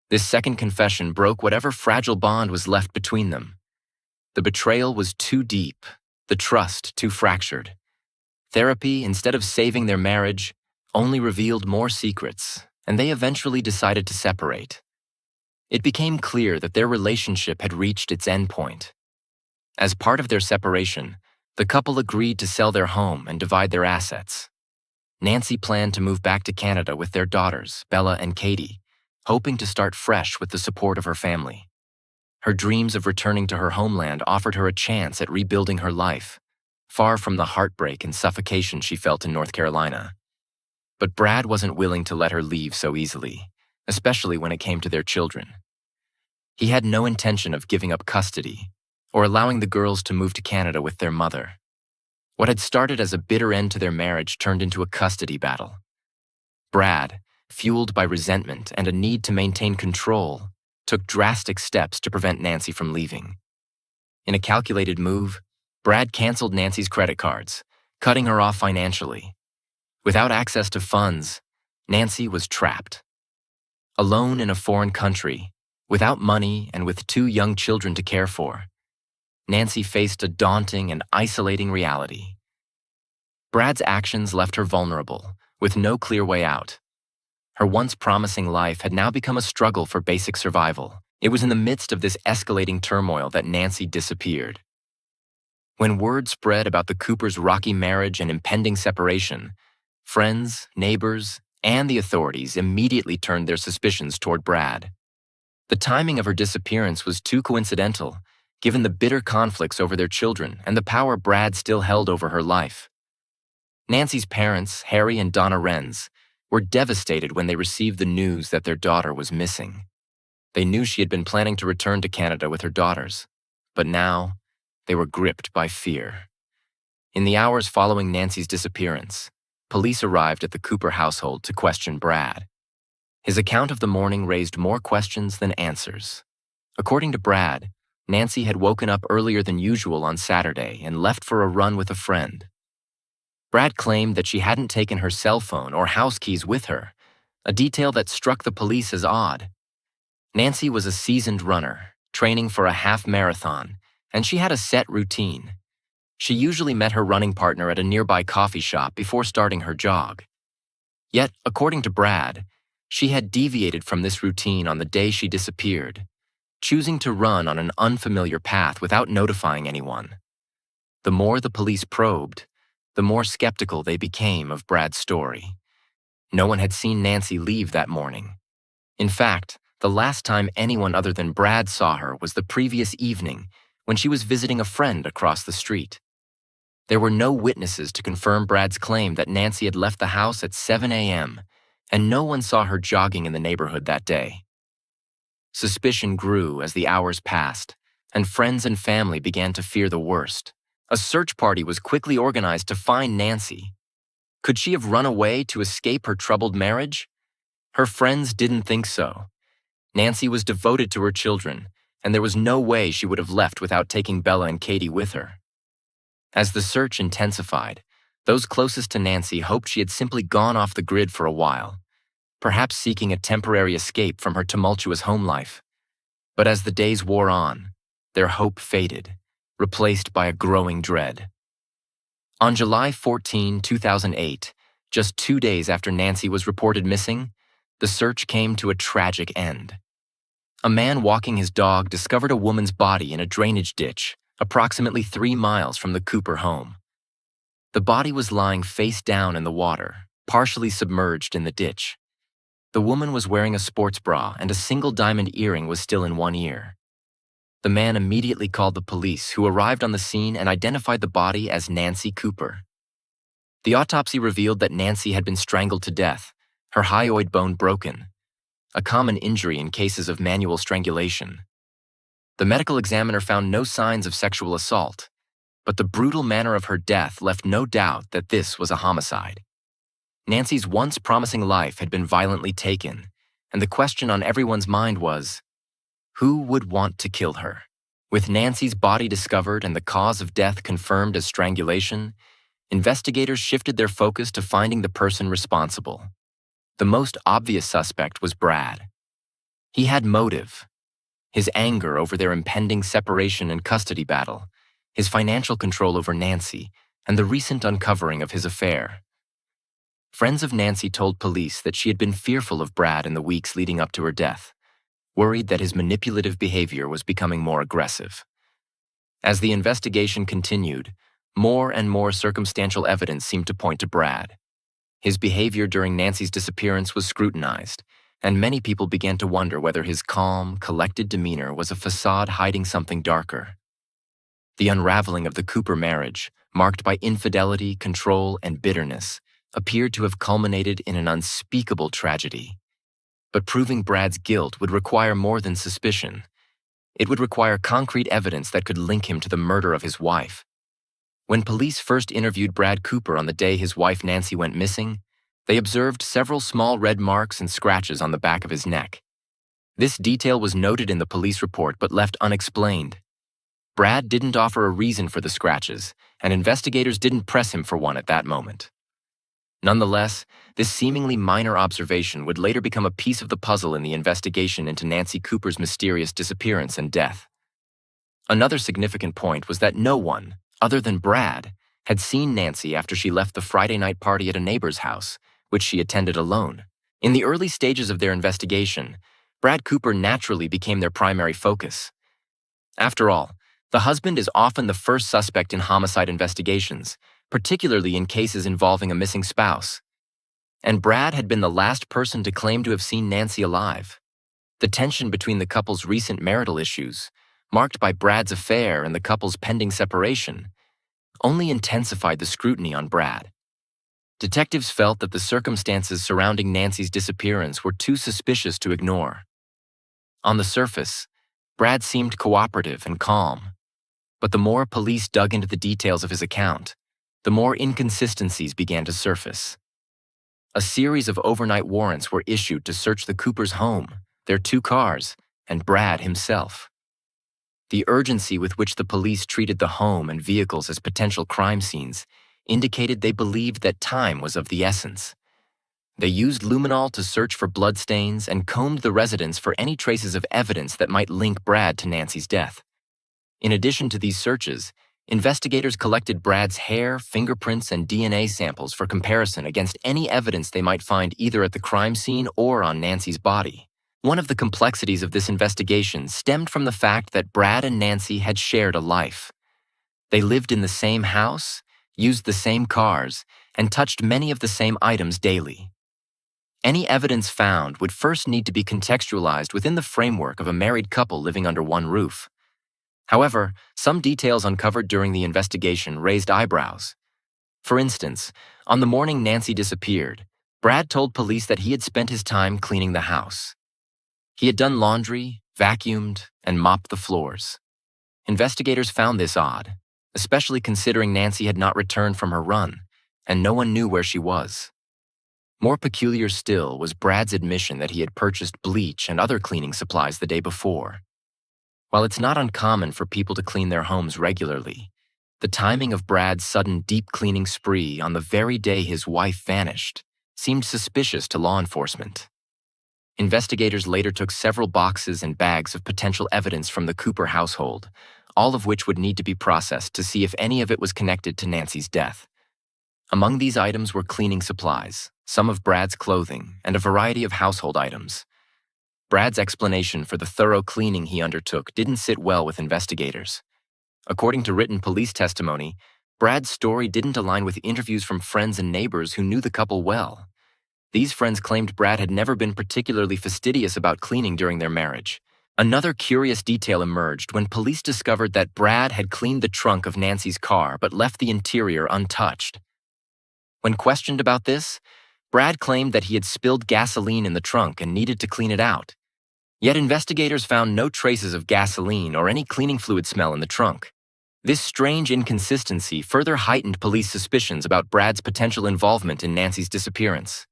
This second confession broke whatever fragile bond was left between them. The betrayal was too deep, the trust too fractured. Therapy, instead of saving their marriage, only revealed more secrets, and they eventually decided to separate. It became clear that their relationship had reached its endpoint. As part of their separation, the couple agreed to sell their home and divide their assets. Nancy planned to move back to Canada with their daughters, Bella and Katie, hoping to start fresh with the support of her family. Her dreams of returning to her homeland offered her a chance at rebuilding her life, far from the heartbreak and suffocation she felt in North Carolina. But Brad wasn't willing to let her leave so easily, especially when it came to their children. He had no intention of giving up custody or allowing the girls to move to Canada with their mother. What had started as a bitter end to their marriage turned into a custody battle. Brad, fueled by resentment and a need to maintain control, took drastic steps to prevent Nancy from leaving. In a calculated move, Brad canceled Nancy's credit cards, cutting her off financially. Without access to funds, Nancy was trapped. Alone in a foreign country, without money and with 2 young children to care for, Nancy faced a daunting and isolating reality. Brad's actions left her vulnerable, with no clear way out. Her once promising life had now become a struggle for basic survival. It was in the midst of this escalating turmoil that Nancy disappeared. When word spread about the Coopers' rocky marriage and impending separation, friends, neighbors, and the authorities immediately turned their suspicions toward Brad. The timing of her disappearance was too coincidental, given the bitter conflicts over their children and the power Brad still held over her life. Nancy's parents, Harry and Donna Renz, were devastated when they received the news that their daughter was missing. They knew she had been planning to return to Canada with her daughters, but now they were gripped by fear. In the hours following Nancy's disappearance, police arrived at the Cooper household to question Brad. His account of the morning raised more questions than answers. According to Brad, Nancy had woken up earlier than usual on Saturday and left for a run with a friend. Brad claimed that she hadn't taken her cell phone or house keys with her, a detail that struck the police as odd. Nancy was a seasoned runner, training for a half marathon, and she had a set routine. She usually met her running partner at a nearby coffee shop before starting her jog. Yet, according to Brad, she had deviated from this routine on the day she disappeared, choosing to run on an unfamiliar path without notifying anyone. The more the police probed, the more skeptical they became of Brad's story. No one had seen Nancy leave that morning. In fact, the last time anyone other than Brad saw her was the previous evening when she was visiting a friend across the street. There were no witnesses to confirm Brad's claim that Nancy had left the house at 7 a.m., and no one saw her jogging in the neighborhood that day. Suspicion grew as the hours passed, and friends and family began to fear the worst. A search party was quickly organized to find Nancy. Could she have run away to escape her troubled marriage? Her friends didn't think so. Nancy was devoted to her children, and there was no way she would have left without taking Bella and Katie with her. As the search intensified, those closest to Nancy hoped she had simply gone off the grid for a while, perhaps seeking a temporary escape from her tumultuous home life. But as the days wore on, their hope faded, replaced by a growing dread. On July 14, 2008, just 2 days after Nancy was reported missing, the search came to a tragic end. A man walking his dog discovered a woman's body in a drainage ditch approximately 3 miles from the Cooper home. The body was lying face down in the water, partially submerged in the ditch. The woman was wearing a sports bra and a single diamond earring was still in one ear. The man immediately called the police, who arrived on the scene and identified the body as Nancy Cooper. The autopsy revealed that Nancy had been strangled to death, her hyoid bone broken, a common injury in cases of manual strangulation. The medical examiner found no signs of sexual assault, but the brutal manner of her death left no doubt that this was a homicide. Nancy's once promising life had been violently taken, and the question on everyone's mind was, who would want to kill her? With Nancy's body discovered and the cause of death confirmed as strangulation, investigators shifted their focus to finding the person responsible. The most obvious suspect was Brad. He had motive: his anger over their impending separation and custody battle, his financial control over Nancy, and the recent uncovering of his affair. Friends of Nancy told police that she had been fearful of Brad in the weeks leading up to her death, worried that his manipulative behavior was becoming more aggressive. As the investigation continued, more and more circumstantial evidence seemed to point to Brad. His behavior during Nancy's disappearance was scrutinized, and many people began to wonder whether his calm, collected demeanor was a facade hiding something darker. The unraveling of the Cooper marriage, marked by infidelity, control, and bitterness, appeared to have culminated in an unspeakable tragedy. But proving Brad's guilt would require more than suspicion. It would require concrete evidence that could link him to the murder of his wife. When police first interviewed Brad Cooper on the day his wife Nancy went missing, they observed several small red marks and scratches on the back of his neck. This detail was noted in the police report but left unexplained. Brad didn't offer a reason for the scratches, and investigators didn't press him for one at that moment. Nonetheless, this seemingly minor observation would later become a piece of the puzzle in the investigation into Nancy Cooper's mysterious disappearance and death. Another significant point was that no one, other than Brad, had seen Nancy after she left the Friday night party at a neighbor's house, which she attended alone. In the early stages of their investigation, Brad Cooper naturally became their primary focus. After all, the husband is often the first suspect in homicide investigations, particularly in cases involving a missing spouse. And Brad had been the last person to claim to have seen Nancy alive. The tension between the couple's recent marital issues, marked by Brad's affair and the couple's pending separation, only intensified the scrutiny on Brad. Detectives felt that the circumstances surrounding Nancy's disappearance were too suspicious to ignore. On the surface, Brad seemed cooperative and calm, but the more police dug into the details of his account, the more inconsistencies began to surface. A series of overnight warrants were issued to search the Coopers' home, their 2 cars, and Brad himself. The urgency with which the police treated the home and vehicles as potential crime scenes indicated they believed that time was of the essence. They used luminol to search for bloodstains and combed the residence for any traces of evidence that might link Brad to Nancy's death. In addition to these searches, investigators collected Brad's hair, fingerprints, and DNA samples for comparison against any evidence they might find either at the crime scene or on Nancy's body. One of the complexities of this investigation stemmed from the fact that Brad and Nancy had shared a life. They lived in the same house, used the same cars, and touched many of the same items daily. Any evidence found would first need to be contextualized within the framework of a married couple living under one roof. However, some details uncovered during the investigation raised eyebrows. For instance, on the morning Nancy disappeared, Brad told police that he had spent his time cleaning the house. He had done laundry, vacuumed, and mopped the floors. Investigators found this odd, especially considering Nancy had not returned from her run, and no one knew where she was. More peculiar still was Brad's admission that he had purchased bleach and other cleaning supplies the day before. While it's not uncommon for people to clean their homes regularly, the timing of Brad's sudden deep cleaning spree on the very day his wife vanished seemed suspicious to law enforcement. Investigators later took several boxes and bags of potential evidence from the Cooper household, all of which would need to be processed to see if any of it was connected to Nancy's death. Among these items were cleaning supplies, some of Brad's clothing, and a variety of household items. Brad's explanation for the thorough cleaning he undertook didn't sit well with investigators. According to written police testimony, Brad's story didn't align with interviews from friends and neighbors who knew the couple well. These friends claimed Brad had never been particularly fastidious about cleaning during their marriage. Another curious detail emerged when police discovered that Brad had cleaned the trunk of Nancy's car but left the interior untouched. When questioned about this, Brad claimed that he had spilled gasoline in the trunk and needed to clean it out. Yet investigators found no traces of gasoline or any cleaning fluid smell in the trunk. This strange inconsistency further heightened police suspicions about Brad's potential involvement in Nancy's disappearance.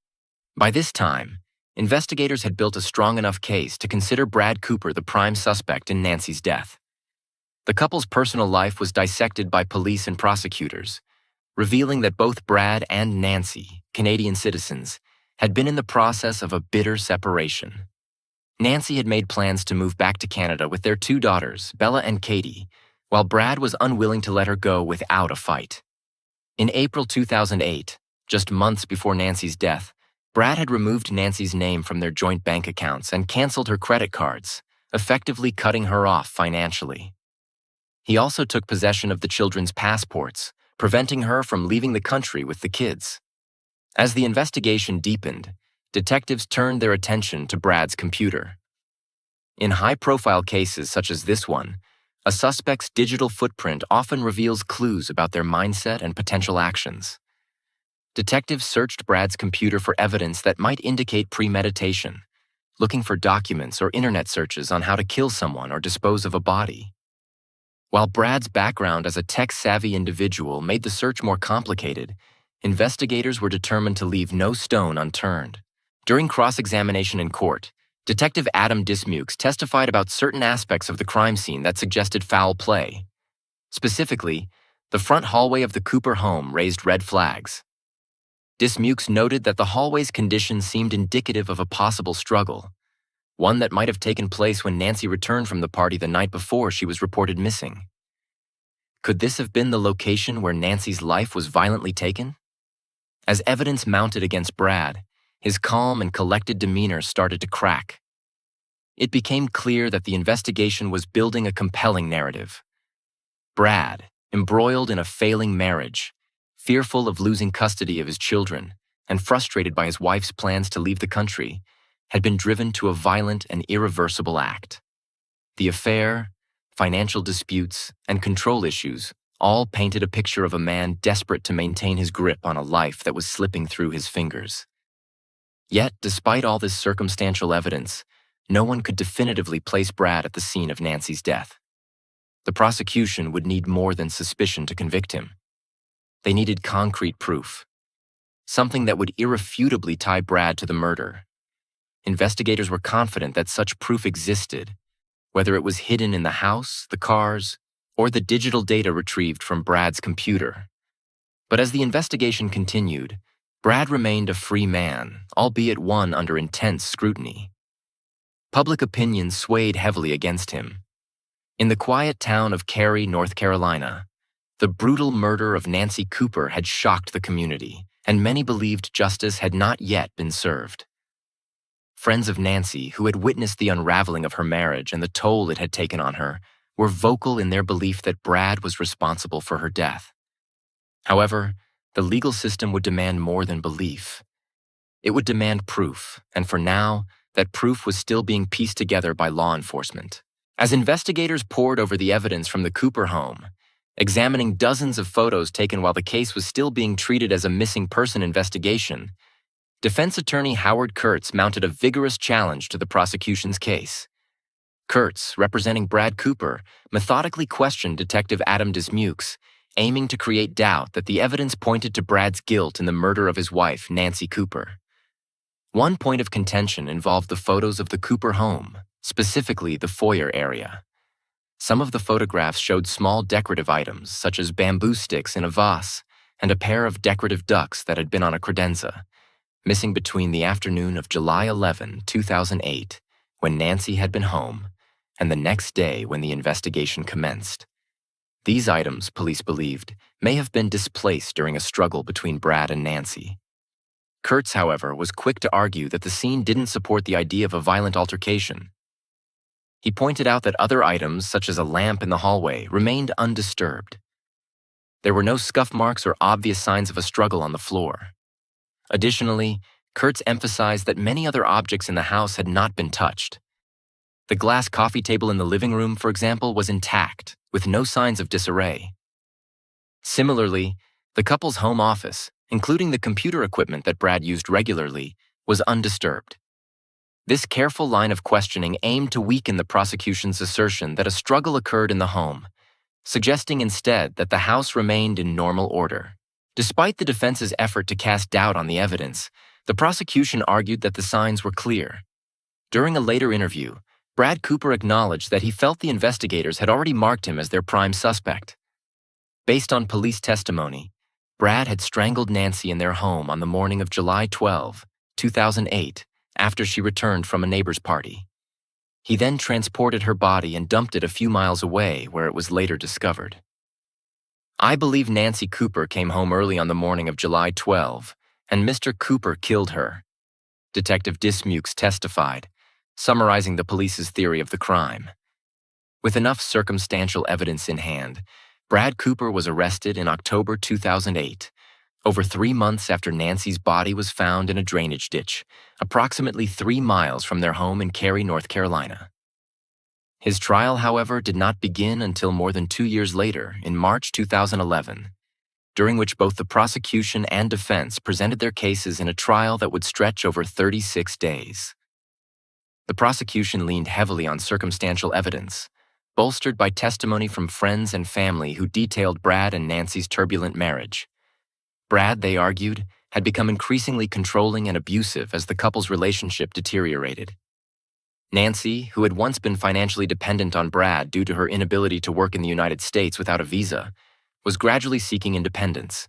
By this time, investigators had built a strong enough case to consider Brad Cooper the prime suspect in Nancy's death. The couple's personal life was dissected by police and prosecutors, revealing that both Brad and Nancy, Canadian citizens, had been in the process of a bitter separation. Nancy had made plans to move back to Canada with their 2 daughters, Bella and Katie, while Brad was unwilling to let her go without a fight. In April 2008, just months before Nancy's death, Brad had removed Nancy's name from their joint bank accounts and canceled her credit cards, effectively cutting her off financially. He also took possession of the children's passports, preventing her from leaving the country with the kids. As the investigation deepened, detectives turned their attention to Brad's computer. In high-profile cases such as this one, a suspect's digital footprint often reveals clues about their mindset and potential actions. Detectives searched Brad's computer for evidence that might indicate premeditation, looking for documents or internet searches on how to kill someone or dispose of a body. While Brad's background as a tech-savvy individual made the search more complicated, investigators were determined to leave no stone unturned. During cross-examination in court, Detective Adam Dismukes testified about certain aspects of the crime scene that suggested foul play. Specifically, the front hallway of the Cooper home raised red flags. Dismukes noted that the hallway's condition seemed indicative of a possible struggle, one that might have taken place when Nancy returned from the party the night before she was reported missing. Could this have been the location where Nancy's life was violently taken? As evidence mounted against Brad, his calm and collected demeanor started to crack. It became clear that the investigation was building a compelling narrative. Brad, embroiled in a failing marriage, fearful of losing custody of his children, and frustrated by his wife's plans to leave the country, had been driven to a violent and irreversible act. The affair, financial disputes, and control issues all painted a picture of a man desperate to maintain his grip on a life that was slipping through his fingers. Yet, despite all this circumstantial evidence, no one could definitively place Brad at the scene of Nancy's death. The prosecution would need more than suspicion to convict him. They needed concrete proof, something that would irrefutably tie Brad to the murder. Investigators were confident that such proof existed, whether it was hidden in the house, the cars, or the digital data retrieved from Brad's computer. But as the investigation continued, Brad remained a free man, albeit one under intense scrutiny. Public opinion swayed heavily against him. In the quiet town of Cary, North Carolina, the brutal murder of Nancy Cooper had shocked the community, and many believed justice had not yet been served. Friends of Nancy, who had witnessed the unraveling of her marriage and the toll it had taken on her, were vocal in their belief that Brad was responsible for her death. However, the legal system would demand more than belief. It would demand proof, and for now, that proof was still being pieced together by law enforcement. As investigators pored over the evidence from the Cooper home, examining dozens of photos taken while the case was still being treated as a missing person investigation, defense attorney Howard Kurtz mounted a vigorous challenge to the prosecution's case. Kurtz, representing Brad Cooper, methodically questioned Detective Adam Dismukes, aiming to create doubt that the evidence pointed to Brad's guilt in the murder of his wife, Nancy Cooper. One point of contention involved the photos of the Cooper home, specifically the foyer area. Some of the photographs showed small decorative items, such as bamboo sticks in a vase and a pair of decorative ducks that had been on a credenza, missing between the afternoon of July 11, 2008, when Nancy had been home, and the next day when the investigation commenced. These items, police believed, may have been displaced during a struggle between Brad and Nancy. Kurtz, however, was quick to argue that the scene didn't support the idea of a violent altercation. He pointed out that other items, such as a lamp in the hallway, remained undisturbed. There were no scuff marks or obvious signs of a struggle on the floor. Additionally, Kurtz emphasized that many other objects in the house had not been touched. The glass coffee table in the living room, for example, was intact, with no signs of disarray. Similarly, the couple's home office, including the computer equipment that Brad used regularly, was undisturbed. This careful line of questioning aimed to weaken the prosecution's assertion that a struggle occurred in the home, suggesting instead that the house remained in normal order. Despite the defense's effort to cast doubt on the evidence, the prosecution argued that the signs were clear. During a later interview, Brad Cooper acknowledged that he felt the investigators had already marked him as their prime suspect. Based on police testimony, Brad had strangled Nancy in their home on the morning of July 12, 2008, after she returned from a neighbor's party. He then transported her body and dumped it a few miles away, where it was later discovered. "I believe Nancy Cooper came home early on the morning of July 12, and Mr. Cooper killed her," Detective Dismukes testified, summarizing the police's theory of the crime. With enough circumstantial evidence in hand, Brad Cooper was arrested in October 2008, over 3 months after Nancy's body was found in a drainage ditch, approximately 3 miles from their home in Cary, North Carolina. His trial, however, did not begin until more than 2 years later, in March 2011, during which both the prosecution and defense presented their cases in a trial that would stretch over 36 days. The prosecution leaned heavily on circumstantial evidence, bolstered by testimony from friends and family who detailed Brad and Nancy's turbulent marriage. Brad, they argued, had become increasingly controlling and abusive as the couple's relationship deteriorated. Nancy, who had once been financially dependent on Brad due to her inability to work in the United States without a visa, was gradually seeking independence.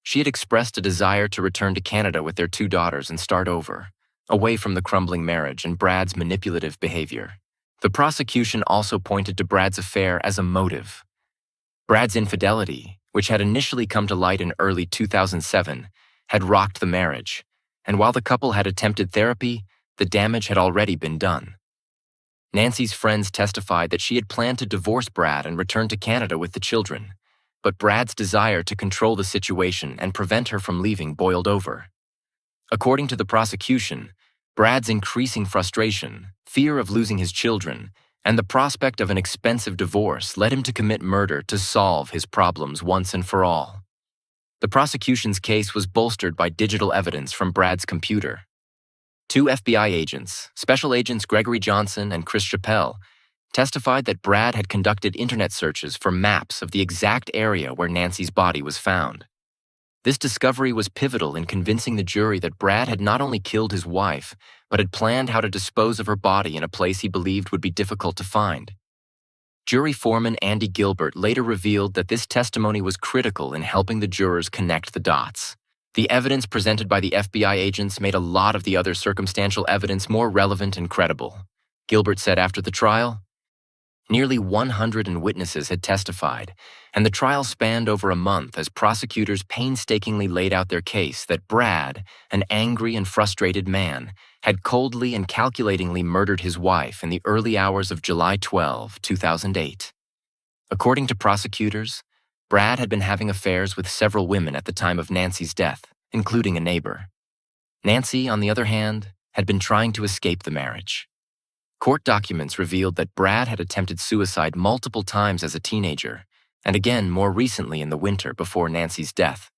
She had expressed a desire to return to Canada with their 2 daughters and start over, away from the crumbling marriage and Brad's manipulative behavior. The prosecution also pointed to Brad's affair as a motive. Brad's infidelity, which had initially come to light in early 2007, had rocked the marriage, and while the couple had attempted therapy, the damage had already been done. Nancy's friends testified that she had planned to divorce Brad and return to Canada with the children, but Brad's desire to control the situation and prevent her from leaving boiled over. According to the prosecution, Brad's increasing frustration, fear of losing his children, and the prospect of an expensive divorce led him to commit murder to solve his problems once and for all. The prosecution's case was bolstered by digital evidence from Brad's computer. 2 FBI agents, Special Agents Gregory Johnson and Chris Chappelle, testified that Brad had conducted internet searches for maps of the exact area where Nancy's body was found. This discovery was pivotal in convincing the jury that Brad had not only killed his wife, but had planned how to dispose of her body in a place he believed would be difficult to find. Jury foreman Andy Gilbert later revealed that this testimony was critical in helping the jurors connect the dots. The evidence presented by the FBI agents made a lot of the other circumstantial evidence more relevant and credible. Gilbert said after the trial, "Nearly 100 witnesses had testified, and the trial spanned over a month as prosecutors painstakingly laid out their case that Brad, an angry and frustrated man, had coldly and calculatingly murdered his wife in the early hours of July 12, 2008. According to prosecutors, Brad had been having affairs with several women at the time of Nancy's death, including a neighbor. Nancy, on the other hand, had been trying to escape the marriage. Court documents revealed that Brad had attempted suicide multiple times as a teenager, and again more recently in the winter before Nancy's death.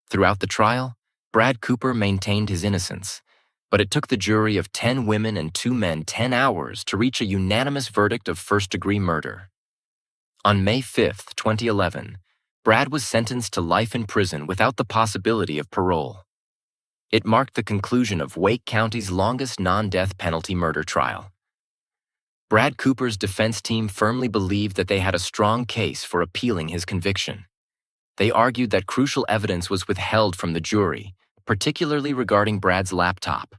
Throughout the trial, Brad Cooper maintained his innocence, but it took the jury of 10 women and 2 men 10 hours to reach a unanimous verdict of first-degree murder. On May 5, 2011, Brad was sentenced to life in prison without the possibility of parole. It marked the conclusion of Wake County's longest non-death penalty murder trial. Brad Cooper's defense team firmly believed that they had a strong case for appealing his conviction. They argued that crucial evidence was withheld from the jury, particularly regarding Brad's laptop.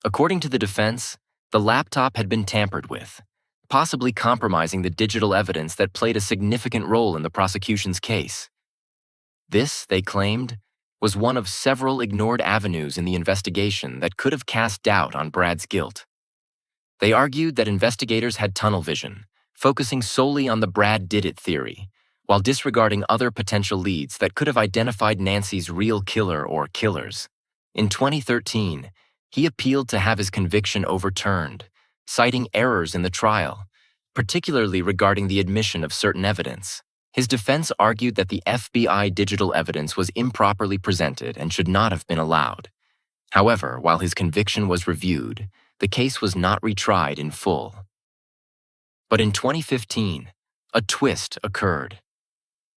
According to the defense, the laptop had been tampered with, possibly compromising the digital evidence that played a significant role in the prosecution's case. This, they claimed, was one of several ignored avenues in the investigation that could have cast doubt on Brad's guilt. They argued that investigators had tunnel vision, focusing solely on the Brad did it theory, while disregarding other potential leads that could have identified Nancy's real killer or killers. In 2013, he appealed to have his conviction overturned, citing errors in the trial, particularly regarding the admission of certain evidence. His defense argued that the FBI digital evidence was improperly presented and should not have been allowed. However, while his conviction was reviewed, the case was not retried in full. But in 2015, a twist occurred.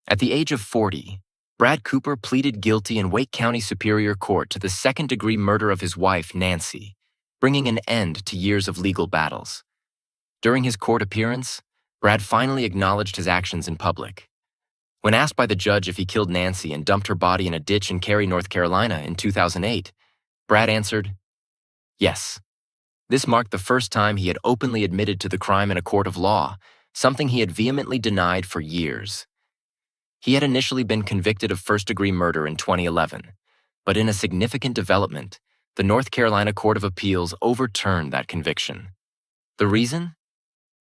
At the age of 40, Brad Cooper pleaded guilty in Wake County Superior Court to the second-degree murder of his wife, Nancy, bringing an end to years of legal battles. During his court appearance, Brad finally acknowledged his actions in public. When asked by the judge if he killed Nancy and dumped her body in a ditch in Cary, North Carolina in 2008, Brad answered, "Yes." This marked the first time he had openly admitted to the crime in a court of law, something he had vehemently denied for years. He had initially been convicted of first-degree murder in 2011, but in a significant development, the North Carolina Court of Appeals overturned that conviction. The reason?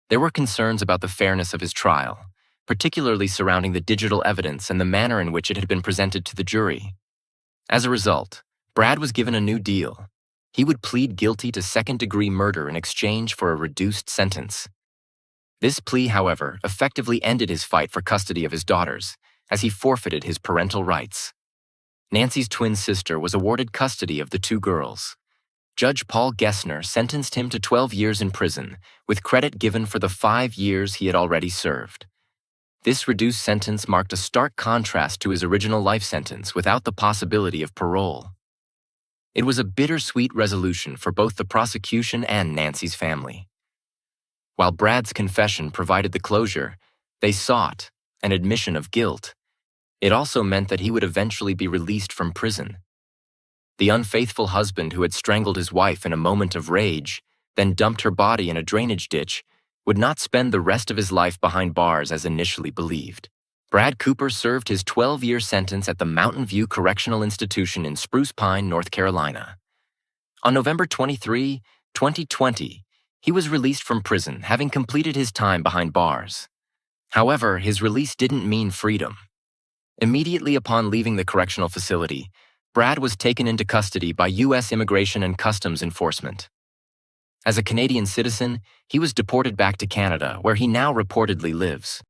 There were concerns about the fairness of his trial, particularly surrounding the digital evidence and the manner in which it had been presented to the jury. As a result, Brad was given a new deal. He would plead guilty to second-degree murder in exchange for a reduced sentence. This plea, however, effectively ended his fight for custody of his daughters, as he forfeited his parental rights. Nancy's twin sister was awarded custody of the 2 girls. Judge Paul Gessner sentenced him to 12 years in prison, with credit given for the 5 years he had already served. This reduced sentence marked a stark contrast to his original life sentence without the possibility of parole. It was a bittersweet resolution for both the prosecution and Nancy's family. While Brad's confession provided the closure, they sought an admission of guilt. It also meant that he would eventually be released from prison. The unfaithful husband who had strangled his wife in a moment of rage, then dumped her body in a drainage ditch, would not spend the rest of his life behind bars as initially believed. Brad Cooper served his 12-year sentence at the Mountain View Correctional Institution in Spruce Pine, North Carolina. On November 23, 2020, he was released from prison, having completed his time behind bars. However, his release didn't mean freedom. Immediately upon leaving the correctional facility, Brad was taken into custody by U.S. Immigration and Customs Enforcement. As a Canadian citizen, he was deported back to Canada, where he now reportedly lives.